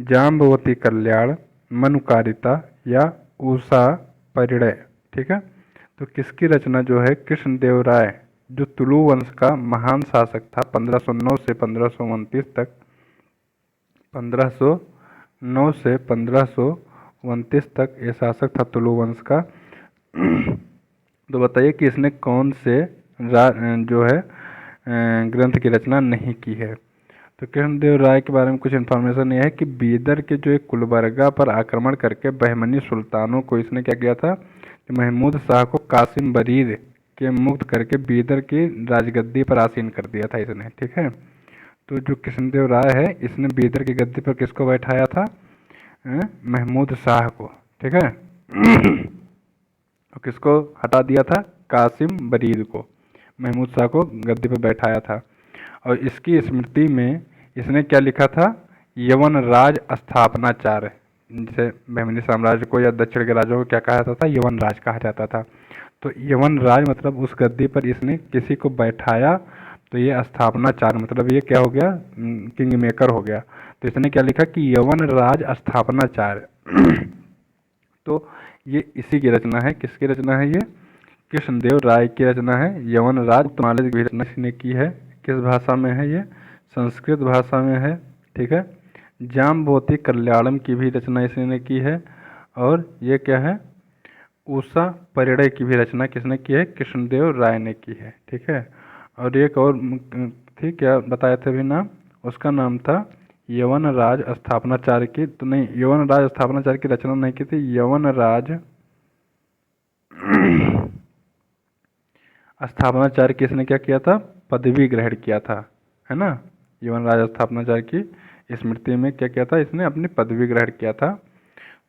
जाम्बवती कल्याण, मनुकारिता या उषा परिणय। ठीक है, तो किसकी रचना जो है कृष्णदेव राय, जो तुलु वंश का महान शासक था 1509 से 1529 तक, 1509 से 1529 तक ये शासक था तुलु वंश का। तो बताइए कि इसने कौन से जो है ग्रंथ की रचना नहीं की है? तो कृष्णदेव राय के बारे में कुछ इन्फॉर्मेशन ये है कि बीदर के जो एक गुलबर्गा पर आक्रमण करके बहमनी सुल्तानों को इसने क्या किया था कि महमूद शाह को कासिम बरीद के मुक्त करके बीदर की राजगद्दी पर आसीन कर दिया था इसने। ठीक है, तो जो कृष्णदेव राय है इसने बीदर की गद्दी पर किसको बैठाया था? महमूद शाह को। ठीक है, और किसको हटा दिया था? कासिम बरीद को, महमूद शाह को गद्दी पर बैठाया था। और इसकी स्मृति में इसने क्या लिखा था? यवन राज स्थापनाचार्य, जिसे बहमनी साम्राज्य को या दक्षिण के राज्यों को क्या कहा जाता था? यवन राज कहा जाता था। तो यवन राज मतलब उस गद्दी पर इसने किसी को बैठाया, तो ये स्थापनाचार्य मतलब ये क्या हो गया? किंग मेकर हो गया। तो इसने क्या लिखा कि यवन राज स्थापनाचार्य। तो ये इसी की रचना है। किसकी रचना है ये? कृष्णदेव राय की रचना है। यवन राज मालिक की रचना इसने की है। किस भाषा में है ये? संस्कृत भाषा में है। ठीक है, जाम्बवती कल्याणम की भी रचना इसने की है। और ये क्या है? उषा परिणय की भी रचना किसने की है? कृष्णदेव राय ने की है। ठीक है, और एक और थी, क्या बताए थे अभी नाम? उसका नाम था यवन राज स्थापनाचार्य की। तो नहीं, यवन राज स्थापनाचार्य की रचना नहीं की थी, यवन राज स्थापनाचार्य किसने क्या किया था? पदवी ग्रहण किया था, है ना। यवन राज स्थापनाचार्य की स्मृति में क्या किया था? इसने अपनी पदवी ग्रहण किया था।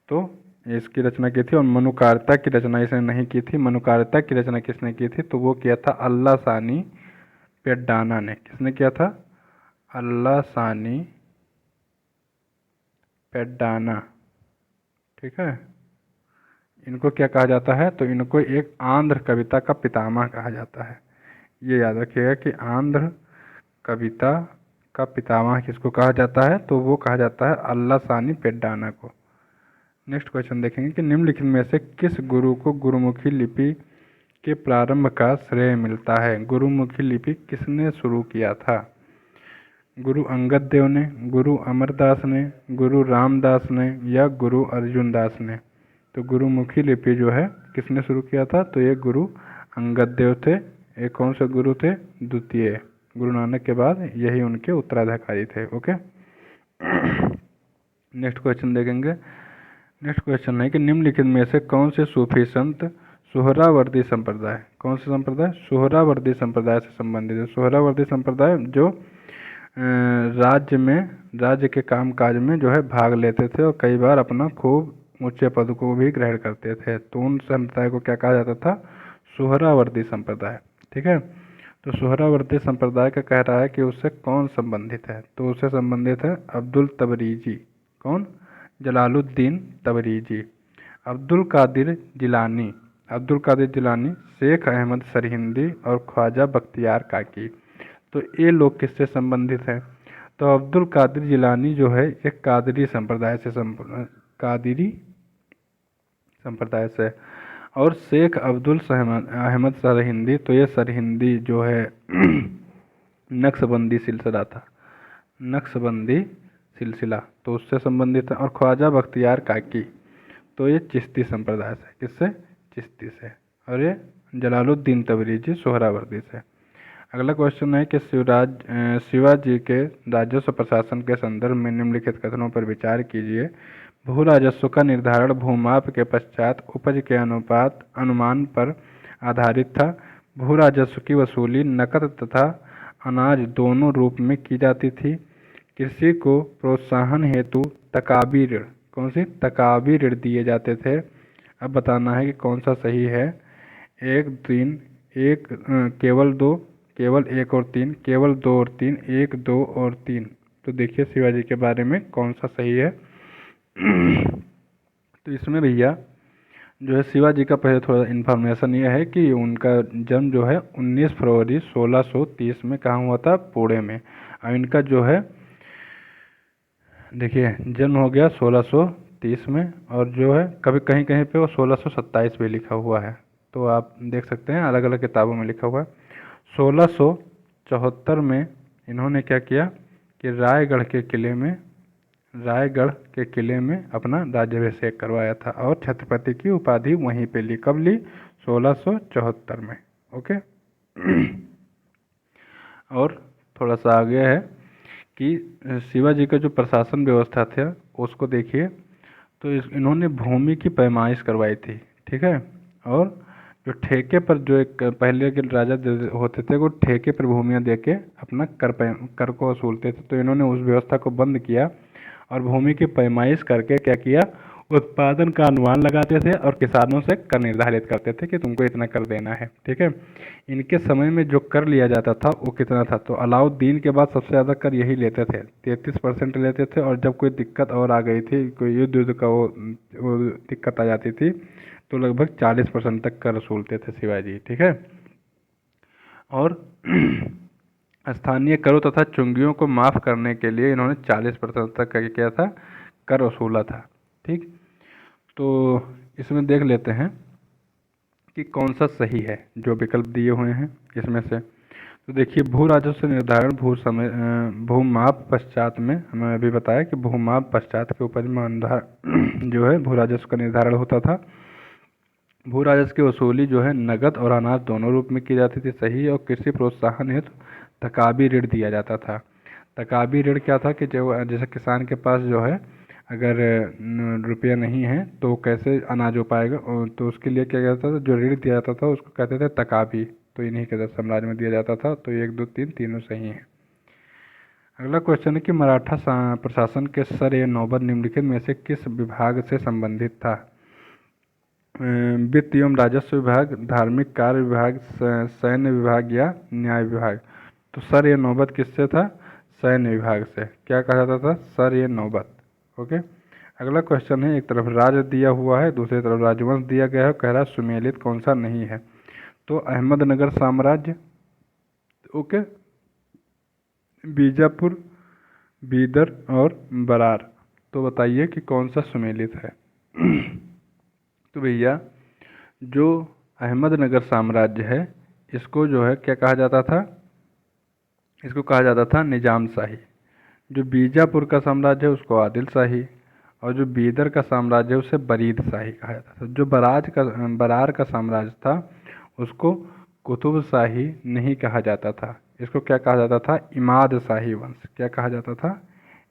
तो इसकी रचना की थी। और मनुकारिता की रचना इसने नहीं की थी। मनुकारिता की रचना किसने की थी? तो वो किया था अल्लाह सानी पेड्डाना ने। किसने किया था? अल्लाह सानी पेड्डाना। ठीक है, इनको क्या कहा जाता है? तो इनको एक आंध्र कविता का पितामह कहा जाता है। ये याद रखिएगा कि आंध्र कविता का पितामह किसको कहा जाता है? तो वो कहा जाता है अल्लाह सानी पेड्डाना को। नेक्स्ट क्वेश्चन देखेंगे कि निम्नलिखित में से किस गुरु को गुरुमुखी लिपि के प्रारंभ का श्रेय मिलता है? गुरुमुखी लिपि किसने शुरू किया था? गुरु अंगद देव ने, गुरु अमरदास ने, गुरु रामदास ने या गुरु अर्जुन दास ने? तो गुरुमुखी लिपि जो है किसने शुरू किया था? तो ये गुरु अंगद देव थे। ये कौन से गुरु थे? द्वितीय गुरु नानक के बाद यही उनके उत्तराधिकारी थे। ओके, नेक्स्ट क्वेश्चन देखेंगे। नेक्स्ट क्वेश्चन है कि निम्नलिखित में से कौन से सूफी संत सोहरावर्दी संप्रदाय, कौन से संप्रदाय? सोहरावर्दी संप्रदाय से संबंधित है। सोहरावर्दी संप्रदाय जो राज्य के कामकाज में जो है भाग लेते थे और कई बार अपना खूब ऊंचे पद को भी ग्रहण करते थे। तो उन संप्रदाय को क्या कहा जाता था? सुहरावर्दी संप्रदाय। ठीक है, तो सुहरावर्दी संप्रदाय का कह रहा है कि उससे कौन संबंधित है? तो उससे संबंधित है अब्दुल तबरीजी। कौन? जलालुद्दीन तबरीजी, अब्दुल कादिर जिलानी, अब्दुल कादिर जिलानी, शेख अहमद सरहिंदी और ख्वाजा बख्तियार काकी। तो ये लोग किससे संबंधित हैं? तो अब्दुल कादिर जिलानी जो है एक कादरी संप्रदाय से कादिरी संप्रदाय से, और शेख अब्दुल अहमद सरहिंदी, तो ये सरहिंदी जो है नक्शबंदी सिलसिला था, नक्शबंदी सिलसिला, तो उससे संबंधित है। और ख्वाजा बख्तियार काकी, तो ये चिश्ती संप्रदाय से, किससे? चिश्ती से। और ये जलालुद्दीन तबरीजी सोहरावर्दी से। अगला क्वेश्चन है कि शिवाजी के राजस्व प्रशासन के संदर्भ में निम्नलिखित कथनों पर विचार कीजिए। भू राजस्व का निर्धारण भूमाप के पश्चात उपज के अनुमान पर आधारित था। भू राजस्व की वसूली नकद तथा अनाज दोनों रूप में की जाती थी। कृषि को प्रोत्साहन हेतु तकाबी ऋण, कौन सी? तकाबी ऋण दिए जाते थे। अब बताना है कि कौन सा सही है। केवल एक और तीन, केवल दो और तीन, एक, दो और तीन। तो देखिए शिवाजी के बारे में कौन सा सही है। तो इसमें भैया जो है शिवाजी का पहले थोड़ा इन्फॉर्मेशन ये है कि उनका जन्म जो है 19 फरवरी 1630 में कहाँ हुआ था? पुणे में। और इनका जो है देखिए जन्म हो गया 1630 में, और जो है कभी कहीं कहीं पे वो 1627 भी लिखा हुआ है। तो आप देख सकते हैं अलग अलग किताबों में लिखा हुआ है। 1674 में इन्होंने क्या किया कि रायगढ़ के किले में अपना राज्याभिषेक करवाया था और छत्रपति की उपाधि वहीं पे ली। कब ली? 1674 में। ओके। और थोड़ा सा आगे है कि शिवाजी का जो प्रशासन व्यवस्था था उसको देखिए। तो इन्होंने भूमि की पैमाइश करवाई थी। ठीक है, और जो ठेके पर जो एक पहले के राजा होते थे वो ठेके पर भूमियाँ दे के अपना कर को वसूलते थे। तो इन्होंने उस व्यवस्था को बंद किया और भूमि की पैमाइश करके क्या किया? उत्पादन का अनुमान लगाते थे और किसानों से कर निर्धारित करते थे कि तुमको इतना कर देना है। ठीक है, इनके समय में जो कर लिया जाता था वो कितना था? तो अलाउद्दीन के बाद सबसे ज़्यादा कर यही लेते थे, 33% लेते थे। और जब कोई दिक्कत और आ गई थी, कोई युद्ध का वो दिक्कत आ जाती थी, तो लगभग 40% तक कर वसूलते थे शिवाजी। ठीक है, और स्थानीय करों तथा चुंगियों को माफ़ करने के लिए इन्होंने 40% तक का किया था, कर वसूला था। ठीक, तो इसमें देख लेते हैं कि कौन सा सही है जो विकल्प दिए हुए हैं इसमें से। तो देखिए भू राजस्व निर्धारण भूमाप पश्चात में हमें अभी बताया कि भूमाप पश्चात के उपज में जो है भू राजस्व का निर्धारण होता था। भू राजस्व की वसूली जो है नगद और अनाज दोनों रूप में की जाती थी, सही। और कृषि प्रोत्साहन हेतु तकाबी ऋण दिया जाता था। तकाबी ऋण क्या था कि जो जैसे किसान के पास जो है अगर रुपया नहीं है तो कैसे अनाज हो पाएगा, तो उसके लिए क्या कहता था? जो ऋण दिया जाता था उसको कहते थे तकाबी। तो इन्हीं के साम्राज्य में दिया जाता था। तो 1, 2, 3 तीनों सही हैं। अगला क्वेश्चन है कि मराठा प्रशासन के सर-ए-नौबत निम्नलिखित में से किस विभाग से संबंधित था? वित्त एवं राजस्व विभाग, धार्मिक कार्य विभाग, सैन्य विभाग या न्याय विभाग। तो सर-ए-नौबत किससे था? सैन्य विभाग से। क्या कहा जाता था? सर-ए-नौबत। ओके। अगला क्वेश्चन है, एक तरफ राज्य दिया हुआ है, दूसरी तरफ राजवंश दिया गया है, कह रहा है सुमेलित कौन सा नहीं है? तो अहमदनगर साम्राज्य, ओके, बीजापुर, बीदर और बरार। तो बताइए कि कौन सा सुमेलित है? तो भैया जो अहमदनगर साम्राज्य है इसको जो है क्या कहा जाता था? इसको कहा जाता था निजाम शाही। जो बीजापुर का साम्राज्य है उसको आदिल शाही, और जो बीदर का साम्राज्य है उसे बरीद शाही कहा जाता था। जो बरार का साम्राज्य था उसको कुतुब शाही नहीं कहा जाता था, इसको क्या कहा जाता था? इमाद शाही वंश। क्या कहा जाता था?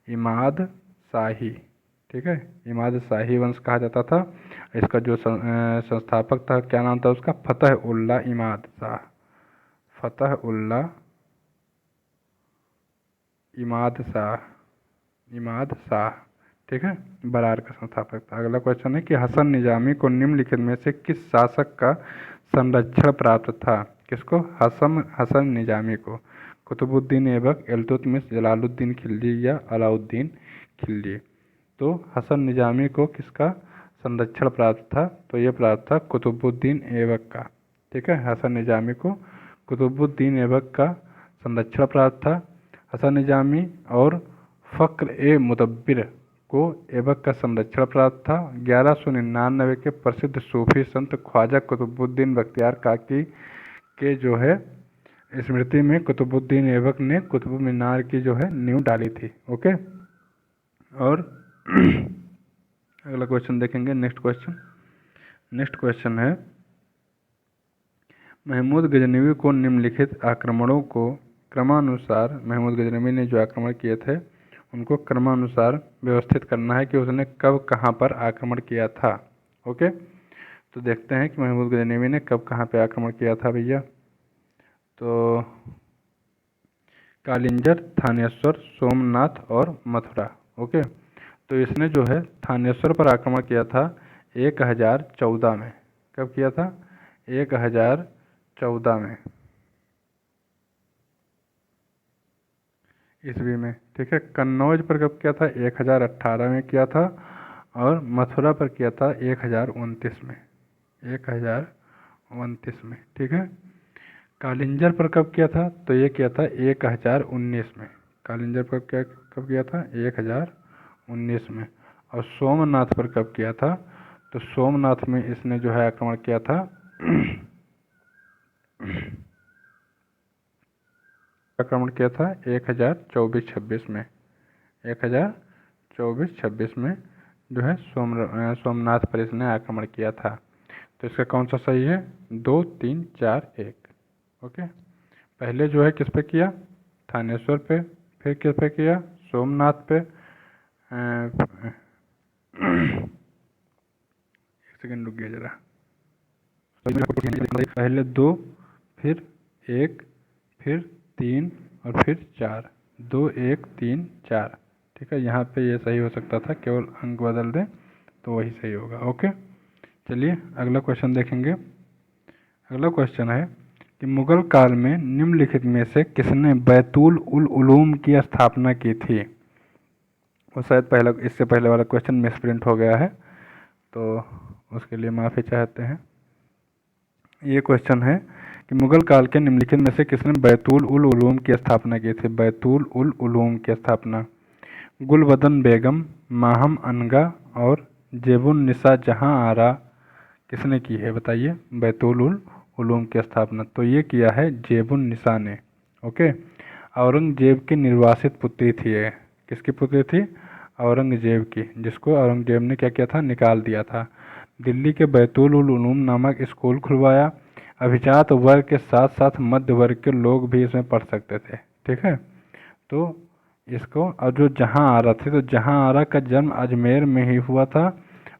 इमाद शाही। ठीक है, इमाद शाही वंश कहा जाता था। इसका जो संस्थापक था क्या नाम था उसका? फतह उल्ला इमाद शाह। फतह उल्ला इमाद शाह, इमाद शाह, ठीक है, बरार का संस्थापक था। अगला क्वेश्चन है कि हसन निजामी को निम्नलिखित में से किस शासक का संरक्षण प्राप्त था? किसको? हसन निजामी को। कुतुबुद्दीन ऐबक, इल्तुतमिश, जलालुद्दीन खिलजी या अलाउद्दीन खिलजी। तो हसन निजामी को किसका संरक्षण प्राप्त था? तो ये प्राप्त था कुतुबुद्दीन ऐबक का, ठीक है। हसन निजामी को कुतुबुद्दीन ऐबक का संरक्षण प्राप्त था। हसन निजामी और फ़ख्र-ए-मुदब्बिर को ऐबक का संरक्षण प्राप्त था। 1199 के प्रसिद्ध सूफी संत ख्वाजा कुतुबुद्दीन बख्तियार काकी के जो है स्मृति में कुतुबुद्दीन ऐबक ने कुतुब मीनार की जो है नींव डाली थी। ओके, और अगला क्वेश्चन देखेंगे। नेक्स्ट क्वेश्चन है महमूद गजनवी को निम्नलिखित आक्रमणों को क्रमानुसार, महमूद गजनवी ने जो आक्रमण किए थे उनको क्रमानुसार व्यवस्थित करना है कि उसने कब कहाँ पर आक्रमण किया था। ओके, तो देखते हैं कि महमूद गजनवी ने कब कहाँ पर आक्रमण किया था भैया। तो कालिंजर, थानेश्वर, सोमनाथ और मथुरा। ओके, तो इसने जो है थानेश्वर पर आक्रमण किया था 1014 में। कब किया था? 1014 में ईस्वी में, ठीक है। कन्नौज पर कब किया था? 1018 में किया था। और मथुरा पर किया था 1029 में, 1029 में, ठीक है। कालिंजर पर कब किया था? तो ये किया था 1019 में। कालिंजर पर कब किया था? 1019 में। और सोमनाथ पर कब किया था? तो सोमनाथ में इसने जो है आक्रमण किया था आक्रमण किया था 1024-26 में, 1024-26 में जो है सोमनाथ पर इसने आक्रमण किया था। तो इसका कौन सा सही है? 2, 3, 4, 1। ओके, पहले जो है किस पे किया? थानेश्वर पे। फिर किस पे किया? सोमनाथ पे। एक सेकंड रुकिए जरा। पहले 2, फिर 1, फिर 3 और फिर 4। 2, 1, 3, 4, ठीक है। यहाँ पे ये सही हो सकता था, केवल अंक बदल दें तो वही सही होगा। ओके, चलिए अगला क्वेश्चन देखेंगे। अगला क्वेश्चन है कि मुगल काल में निम्नलिखित में से किसने बैतुल उल उलूम की स्थापना की थी? वो शायद पहला, इससे पहले वाला क्वेश्चन मिसप्रिंट हो गया है, तो उसके लिए माफ़ी चाहते हैं। ये क्वेश्चन है कि मुगल काल के निम्नलिखित में से किसने बैतुल उल उलूम की स्थापना की थी? बैतुल उल उलूम की स्थापना गुलबदन बेगम, माहम अनगा और जेबुन निसा जहाँ आरा किसने की है? बताइए, बैतुल उल उलूम की स्थापना तो ये किया है जेबुन निसा ने। ओके, औरंगजेब की निर्वासित पुत्री थी ये। किसकी पुत्री थी? औरंगजेब की, जिसको औरंगजेब ने क्या किया था? निकाल दिया था। दिल्ली के बैतुल उल उलूम नामक स्कूल खुलवाया। अभिजात वर्ग के साथ साथ मध्य वर्ग के लोग भी इसमें पढ़ सकते थे, ठीक है। तो इसको, और जो जहाँ आरा थे, तो जहाँ आरा का जन्म अजमेर में ही हुआ था।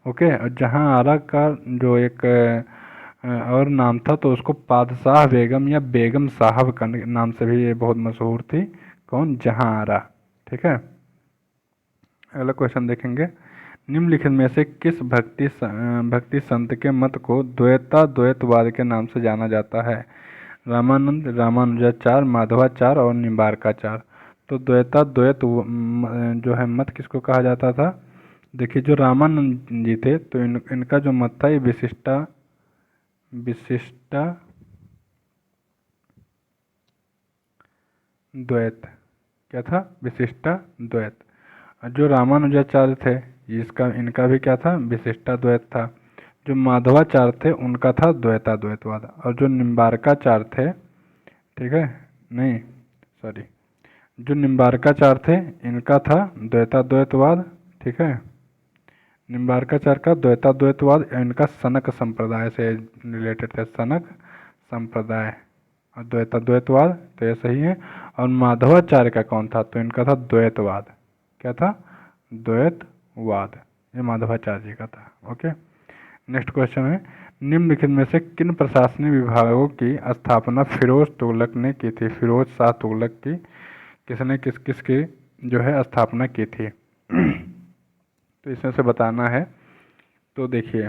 ओके, और जहाँ आरा का जो एक और नाम था, तो उसको पादशाह बेगम या बेगम साहब का नाम से भी ये बहुत मशहूर थी। कौन? जहाँ आरा, ठीक है। अगला क्वेश्चन देखेंगे। निम्नलिखित में से किस भक्ति संत के मत को द्वैतवाद के नाम से जाना जाता है? रामानंद, रामानुजाचार्य, माधवाचार्य और निम्बार्काचार्य। तो द्वैत जो है मत किसको कहा जाता था? देखिए, जो रामानंद जी थे, तो इनका जो मत था ये विशिष्टा द्वैत, क्या था? विशिष्टा द्वैत। और जो रामानुजाचार्य थे, इनका भी क्या था? विशिष्टा द्वैत था। जो माधवाचार्य थे उनका था द्वैतवाद। और जो निम्बार्काचार्य थे, ठीक है, नहीं सॉरी, जो निम्बार्काचार्य थे इनका था द्वैतवाद, ठीक है। निम्बार्काचार्य का द्वैतवाद, इनका सनक संप्रदाय से रिलेटेड थे, सनक संप्रदाय। और द्वैतवाद तो ये सही है। और माधवाचार्य का कौन था? तो इनका था द्वैतवाद। क्या था? द्वैतवाद, ये माधवाचार्य जी का था। ओके, नेक्स्ट क्वेश्चन है निम्नलिखित में से किन प्रशासनिक विभागों की स्थापना फिरोज तुगलक ने की थी? फिरोज शाह तुगलक की किसने किसकी जो है स्थापना की थी। तो इसमें से बताना है। तो देखिए,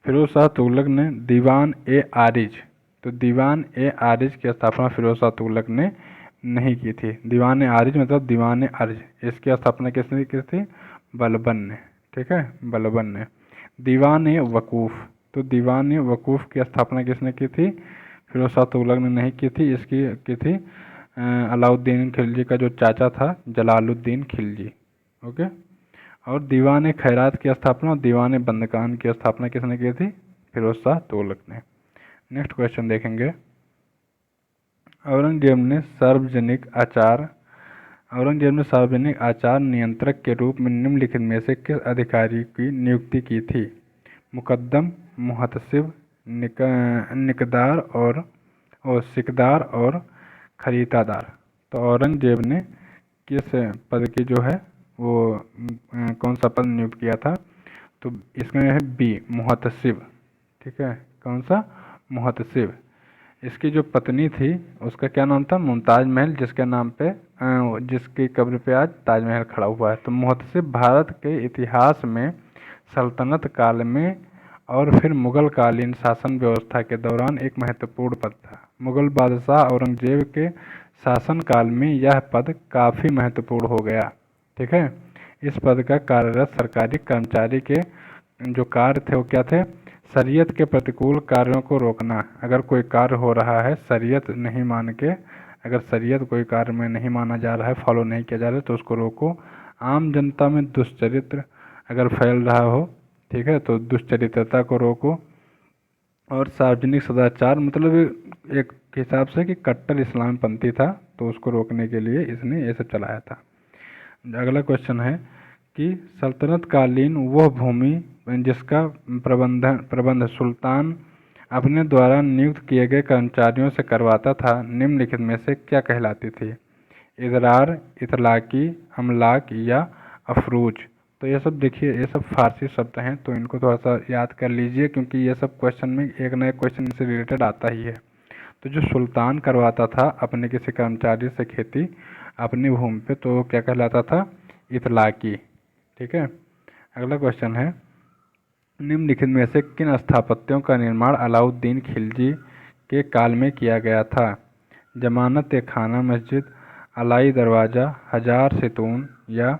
फिरोज शाह तुगलक ने दीवान ए आरिज, तो दीवान ए आरिज की स्थापना फिरोज शाह तुगलक ने नहीं की थी। दीवान ए आरिज मतलब दीवान ए अर्ज, इसकी स्थापना किसने की थी? बलबन ने। ठीक है, बलबन ने। दीवान ए वकूफ़, तो दीवान ए वकूफ़ की स्थापना किसने की थी? फिरोज शाह तुगलक ने नहीं की थी। इसकी की थी अलाउद्दीन खिलजी का जो चाचा था, जलालुद्दीन खिलजी। ओके। और दीवान खैरात की स्थापना और दीवान बंदकान की स्थापना किसने की थी? फिरोज शाह तुगलक ने। नेक्स्ट क्वेश्चन देखेंगे। औरंगजेब ने सार्वजनिक आचार नियंत्रक के रूप में निम्नलिखित में से किस अधिकारी की नियुक्ति की थी? मुकद्दम, मुहतसिब, निकदार और सिकदार और खरीदादार। तो औरंगजेब ने किस पद की जो है वो कौन सा पद नियुक्त किया था? तो इसमें है बी, मुहतसिब। ठीक है, कौन सा? मुहतसिब। इसकी जो पत्नी थी उसका क्या नाम था? मुमताज महल, जिसके नाम पे जिसकी कब्र पे आज ताजमहल खड़ा हुआ है। तो मुहतसिब भारत के इतिहास में सल्तनत काल में और फिर मुगल कालीन शासन व्यवस्था के दौरान एक महत्वपूर्ण पद था। मुगल बादशाह औरंगजेब के शासन काल में यह पद काफ़ी महत्वपूर्ण हो गया। ठीक है, इस पद का कार्यरत सरकारी कर्मचारी के जो कार्य थे वो क्या थे? शरीयत के प्रतिकूल कार्यों को रोकना। अगर कोई कार्य हो रहा है शरीयत नहीं मान के, अगर शरीयत कोई कार्य में नहीं माना जा रहा है, फॉलो नहीं किया जा रहा है, तो उसको रोको। आम जनता में दुष्चरित्र अगर फैल रहा हो, ठीक है, तो दुष्चरित्रता को रोको। और सार्वजनिक सदाचार मतलब एक हिसाब से कि कट्टर इस्लामपंथी था, तो उसको रोकने के लिए इसने ये सब चलाया था। अगला क्वेश्चन है कि सल्तनत कालीन वह भूमि जिसका प्रबंध सुल्तान अपने द्वारा नियुक्त किए गए कर्मचारियों से करवाता था, निम्नलिखित में से क्या कहलाती थी? इदरार, इतलाकी, अमलाक या अफरूज। तो ये सब देखिए, ये सब फारसी शब्द हैं, तो इनको थोड़ा सा याद कर लीजिए, क्योंकि ये सब क्वेश्चन में एक नया क्वेश्चन इससे रिलेटेड आता ही है। तो जो सुल्तान करवाता था अपने किसी कर्मचारी से खेती अपनी भूमि पे, तो वो क्या कहलाता था? इतलाकी। ठीक है। अगला क्वेश्चन है, निम्नलिखित में से किन स्थापत्यों का निर्माण अलाउद्दीन खिलजी के काल में किया गया था? जमानत खाना मस्जिद, अलाई दरवाज़ा, हजार सितून या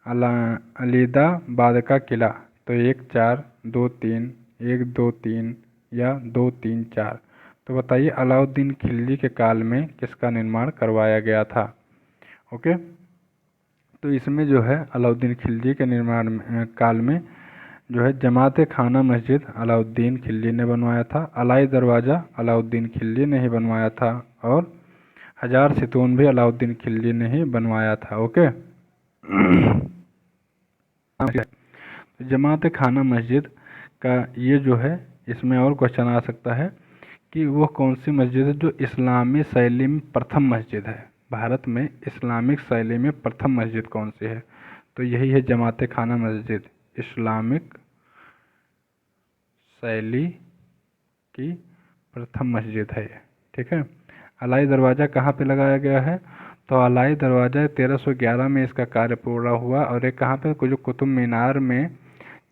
अलीदाबाद का किला। तो 1 4 2 3, 1 2 3 या 2 3 4। तो बताइए अलाउद्दीन खिलजी के काल में किसका निर्माण करवाया गया था? ओके। तो इसमें जो है अलाउद्दीन खिलजी के निर्माण काल में जो है जमात खाना मस्जिद अलाउद्दीन खिलजी ने बनवाया था, अलाई दरवाज़ा अलाउद्दीन खिलजी ने ही बनवाया था, और हजार सितून भी अलाउद्दीन खिलजी ने ही बनवाया था। ओके। जमात खाना मस्जिद का ये जो है, इसमें और क्वेश्चन आ सकता है कि वो कौन सी मस्जिद है जो इस्लामी शैली में प्रथम मस्जिद है? भारत में इस्लामिक शैली में प्रथम मस्जिद कौन सी है? तो यही है जमात खाना मस्जिद, इस्लामिक शैली की प्रथम मस्जिद है। ठीक है। अलाई दरवाज़ा कहाँ पे लगाया गया है? तो अलाई दरवाज़ा 1311 में इसका कार्य पूरा हुआ। और एक कहाँ पे? जो कुतुब मीनार में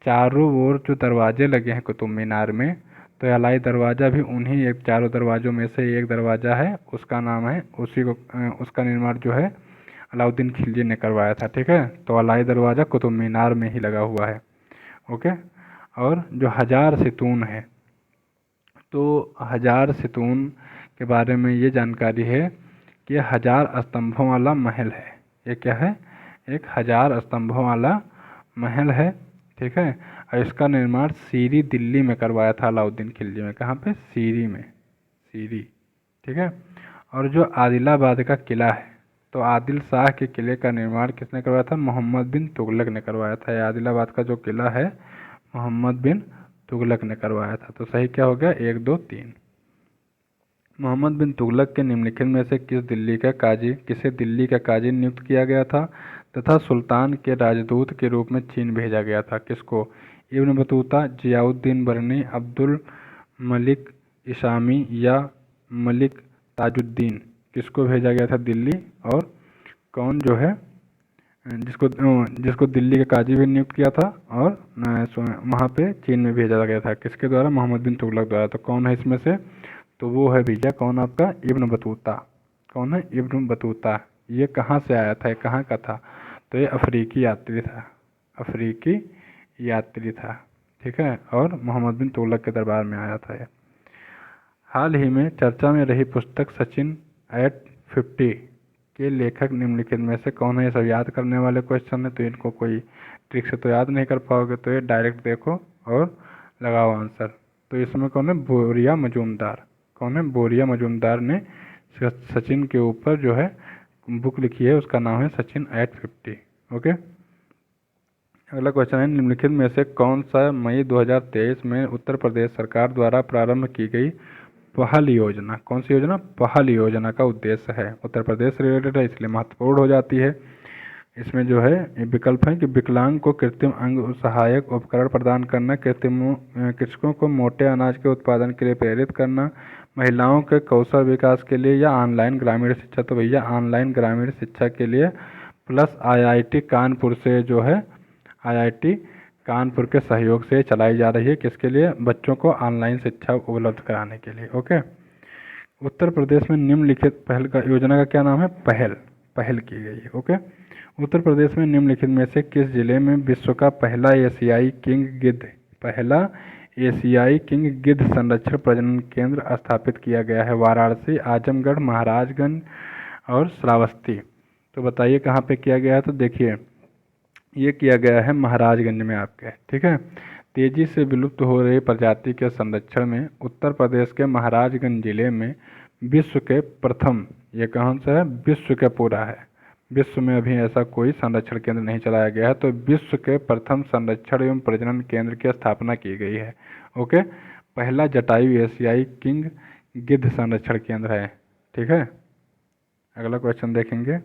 चारों ओर जो दरवाजे लगे हैं कुतुब मीनार में, तो अलाई दरवाज़ा भी उन्हीं एक चारों दरवाज़ों में से एक दरवाज़ा है, उसका नाम है, उसी को उसका निर्माण जो है अलाउद्दीन खिलजी ने करवाया था। ठीक है। तो अलाई दरवाज़ा कुतुब मीनार में ही लगा हुआ है। ओके। और जो हजार सितून है, तो हजार सितून के बारे में ये जानकारी है कि ये 1000 स्तंभों वाला महल है। ये क्या है? एक 1000 स्तंभों वाला महल है। ठीक है। और इसका निर्माण सीरी दिल्ली में करवाया था अलाउद्दीन खिलजी में। कहाँ पे? सीरी में, सीरी। ठीक है। और जो आदिलाबाद का किला है, तो आदिल शाह के किले का निर्माण किसने करवाया था? मोहम्मद बिन तुगलक ने करवाया था। ये आदिलाबाद का जो किला है मोहम्मद बिन तुगलक ने करवाया था। तो सही क्या हो गया? 1 2 3। मोहम्मद बिन तुगलक के निम्नलिखित में से किसे दिल्ली का काजी नियुक्त किया गया था तथा सुल्तान के राजदूत के रूप में चीन भेजा गया था? किसको? इब्न बतूता, जियाउद्दीन बरनी, अब्दुल मलिक इसामी या मलिक ताजुद्दीन। किसको भेजा गया था दिल्ली? और कौन जो है जिसको जिसको दिल्ली के काजी भी नियुक्त किया था और वहाँ पे चीन में भेजा गया था, किसके द्वारा? मोहम्मद बिन तुगलक द्वारा। तो कौन है इसमें से? तो वो है भैया कौन आपका? Ibn Battuta. कौन है? Ibn Battuta. ये कहाँ से आया था, ये कहाँ का था? तो ये अफ्रीकी यात्री था, अफ्रीकी यात्री था, ठीक है, और मोहम्मद बिन तुगलक के दरबार में आया था ये। हाल ही में चर्चा में रही पुस्तक सचिन एट 50 के लेखक निम्नलिखित में से कौन है? ये सब याद करने वाले क्वेश्चन है, तो इनको कोई ट्रिक से तो याद नहीं कर पाओगे, तो ये डायरेक्ट देखो और लगाओ आंसर। तो इसमें कौन है? बोरिया मजूमदार। कौन है? बोरिया मजूमदार ने सचिन के ऊपर जो है बुक लिखी है, उसका नाम है सचिन एट 50। ओके, अगला क्वेश्चन है, निम्नलिखित में से कौन सा मई 2023 में उत्तर प्रदेश सरकार द्वारा प्रारंभ की गई पहल योजना? कौन सी योजना? पहल योजना का उद्देश्य है। उत्तर प्रदेश से रिलेटेड है इसलिए महत्वपूर्ण हो जाती है। इसमें जो है विकल्प है कि विकलांग को कृत्रिम अंग सहायक उपकरण प्रदान करना, कृषकों को मोटे अनाज के उत्पादन के लिए प्रेरित करना, महिलाओं के कौशल विकास के लिए, या ऑनलाइन ग्रामीण शिक्षा। तो भैया ऑनलाइन ग्रामीण शिक्षा के लिए प्लस आईआईटी कानपुर से जो है, आईआईटी कानपुर के सहयोग से चलाई जा रही है। किसके लिए? बच्चों को ऑनलाइन शिक्षा उपलब्ध कराने के लिए। ओके, उत्तर प्रदेश में निम्नलिखित पहल का योजना का क्या नाम है? पहल, पहल की गई है। ओके, उत्तर प्रदेश में निम्नलिखित में से किस जिले में विश्व का पहला एशियाई किंग गिद्ध, पहला एशियाई किंग गिद्ध संरक्षण प्रजनन केंद्र स्थापित किया गया है? वाराणसी, आजमगढ़, महाराजगंज और श्रावस्ती। तो बताइए कहाँ पे किया गया है? तो देखिए ये किया गया है महाराजगंज में आपके, ठीक है। तेजी से विलुप्त हो रही प्रजाति के संरक्षण में उत्तर प्रदेश के महाराजगंज जिले में विश्व के प्रथम, ये कौन सा है? विश्व के पूरा है, विश्व में अभी ऐसा कोई संरक्षण केंद्र नहीं चलाया गया है, तो विश्व के प्रथम संरक्षण एवं प्रजनन केंद्र की स्थापना की गई है। ओके, पहला जटायु एशियाई किंग गिद्ध संरक्षण केंद्र है, ठीक है। अगला क्वेश्चन देखेंगे,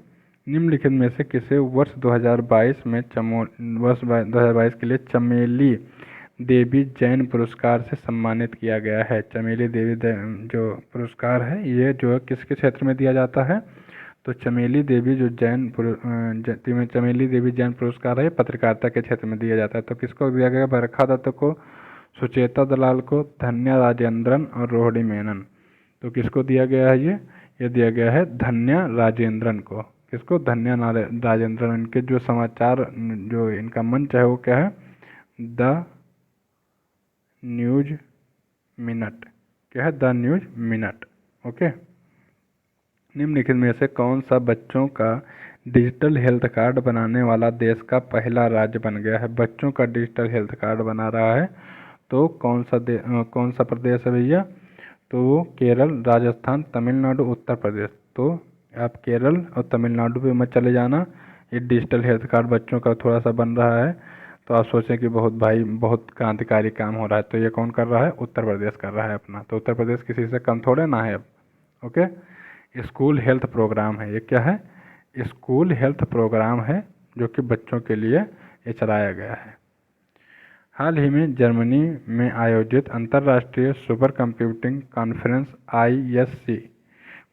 निम्नलिखित में से किसे वर्ष 2022 में वर्ष 2022 के लिए चमेली देवी जैन पुरस्कार से सम्मानित किया गया है? चमेली देवी जो पुरस्कार है ये जो किसके क्षेत्र में दिया जाता है? तो चमेली देवी जो चमेली देवी जैन पुरस्कार है पत्रकारिता के क्षेत्र में दिया जाता है। तो किसको दिया गया? बरखा दत्त को, सुचेता दलाल को, धन्या राजेंद्रन और रोहिणी मेनन। तो किसको दिया गया है ये दिया गया है धन्या राजेंद्रन को। किसको? धन्या राजेंद्रन। इनके जो समाचार जो इनका मंच है वो क्या है? The news minute. क्या है? The news minute. ओके, निम्नलिखित में से कौन सा बच्चों का डिजिटल हेल्थ कार्ड बनाने वाला देश का पहला राज्य बन गया है? बच्चों का डिजिटल हेल्थ कार्ड बना रहा है तो कौन सा प्रदेश है भैया? तो वो केरल, राजस्थान, तमिलनाडु, उत्तर प्रदेश। तो आप केरल और तमिलनाडु पे मत चले जाना। ये डिजिटल हेल्थ कार्ड बच्चों का थोड़ा सा बन रहा है तो आप सोचें कि बहुत क्रांतिकारी काम हो रहा है, तो ये कौन कर रहा है? उत्तर प्रदेश कर रहा है अपना। तो उत्तर प्रदेश किसी से कम थोड़े ना है अब। ओके, स्कूल हेल्थ प्रोग्राम है ये। क्या है? स्कूल हेल्थ प्रोग्राम है जो कि बच्चों के लिए ये चलाया गया है। हाल ही में जर्मनी में आयोजित अंतर्राष्ट्रीय सुपर कंप्यूटिंग कॉन्फ्रेंस ISC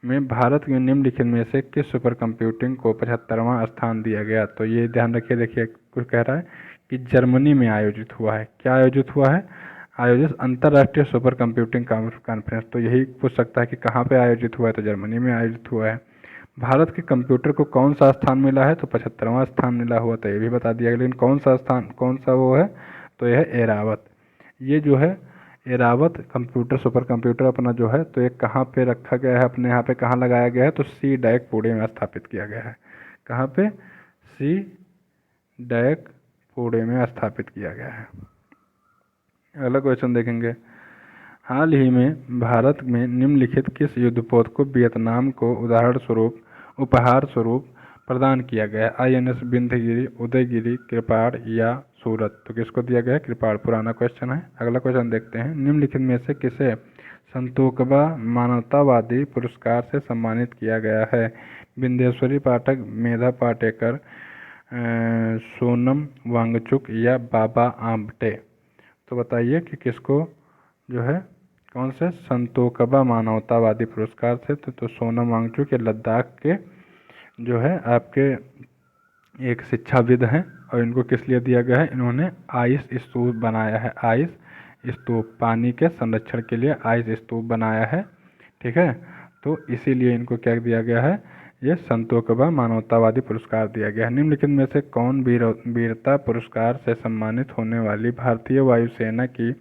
में भारत के निम्नलिखित में से किस सुपर कंप्यूटिंग को 75वां स्थान दिया गया? तो ये ध्यान रखिए, देखिए कुछ कह रहा है कि जर्मनी में आयोजित हुआ है। क्या आयोजित हुआ है? आयोजित अंतर्राष्ट्रीय सुपर कंप्यूटिंग कॉन्फ्रेंस। तो यही पूछ सकता है कि कहाँ पे आयोजित हुआ है? तो जर्मनी में आयोजित हुआ है। भारत के कंप्यूटर को कौन सा स्थान मिला है? तो 75वां स्थान मिला हुआ, तो ये भी बता दिया। लेकिन कौन सा स्थान, कौन सा वो है? तो यह है एरावत। ये जो है एरावत कंप्यूटर सुपर कंप्यूटर अपना जो है, तो ये कहाँ पे रखा गया है? अपने यहाँ पे कहाँ लगाया गया है? तो CDAC पुणे में स्थापित किया गया है। कहाँ पे? CDAC पुणे में स्थापित किया गया है। अगला क्वेश्चन देखेंगे, हाल ही में भारत में निम्नलिखित किस युद्धपोत को वियतनाम को उपहार स्वरूप प्रदान किया गया है? INS विंध्यगिरि, उदयगिरि, कृपाण या सूरत। तो किसको दिया गया है? कृपाण। पुराना क्वेश्चन है। अगला क्वेश्चन देखते हैं, निम्नलिखित में से किसे संतोकबा मानवतावादी पुरस्कार से सम्मानित किया गया है? बिंदेश्वरी पाठक, मेधा पाटेकर, सोनम वांगचुक या बाबा आमटे। तो बताइए कि किसको जो है कौन से संतोकबा मानवतावादी पुरस्कार से? तो सोनम वांगचुक के लद्दाख के जो है आपके एक शिक्षाविद हैं और इनको किस लिए दिया गया है, इन्होंने आइस स्तूप बनाया है, आइस स्तूप, पानी के संरक्षण के लिए आइस स्तूप बनाया है, ठीक है। तो इसीलिए इनको क्या दिया गया है, ये संतों व मानवतावादी पुरस्कार दिया गया है। निम्नलिखित में से कौन वीरता पुरस्कार से सम्मानित होने वाली भारतीय वायुसेना की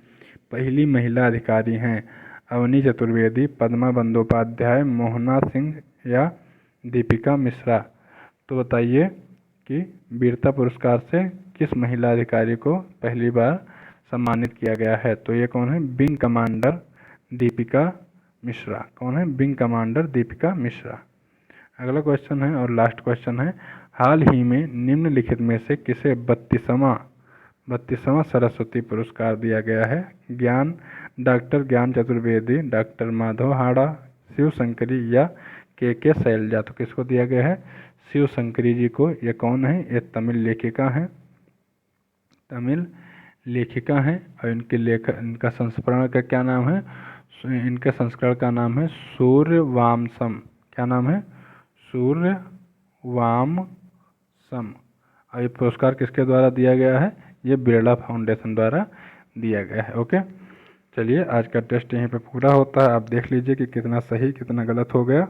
पहली महिला अधिकारी हैं? अवनी चतुर्वेदी, पद्मा बंदोपाध्याय, मोहना सिंह या दीपिका मिश्रा। तो बताइए कि वीरता पुरस्कार से किस महिला अधिकारी को पहली बार सम्मानित किया गया है? तो ये कौन है, विंग कमांडर दीपिका मिश्रा। कौन है, विंग कमांडर दीपिका मिश्रा। अगला क्वेश्चन है और लास्ट क्वेश्चन है, हाल ही में निम्नलिखित में से किसे 32वां सरस्वती पुरस्कार दिया गया है? डॉक्टर ज्ञान चतुर्वेदी, डॉक्टर माधव हाड़ा, शिव शंकरी या के शैलजा। तो किसको दिया गया है, शिव शंकरी जी को। ये कौन है, ये तमिल लेखिका हैं और इनका संस्करण का क्या नाम है, इनके संस्करण का नाम है सूर्यवामसम। क्या नाम है, सूर्यवामसम। और ये पुरस्कार किसके द्वारा दिया गया है, ये बिरला फाउंडेशन द्वारा दिया गया है। ओके, चलिए आज का टेस्ट यहीं पे पूरा होता है। आप देख लीजिए कि कितना सही कितना गलत हो गया।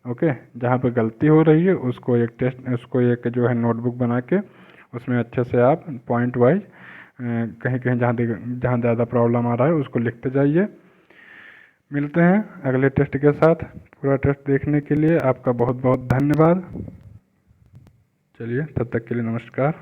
ओके, जहाँ पे गलती हो रही है उसको एक जो है नोटबुक बना के उसमें अच्छे से आप पॉइंट वाइज कहीं कहीं जहाँ ज़्यादा प्रॉब्लम आ रहा है उसको लिखते जाइए। मिलते हैं अगले टेस्ट के साथ। पूरा टेस्ट देखने के लिए आपका बहुत बहुत धन्यवाद। चलिए तब तक के लिए नमस्कार।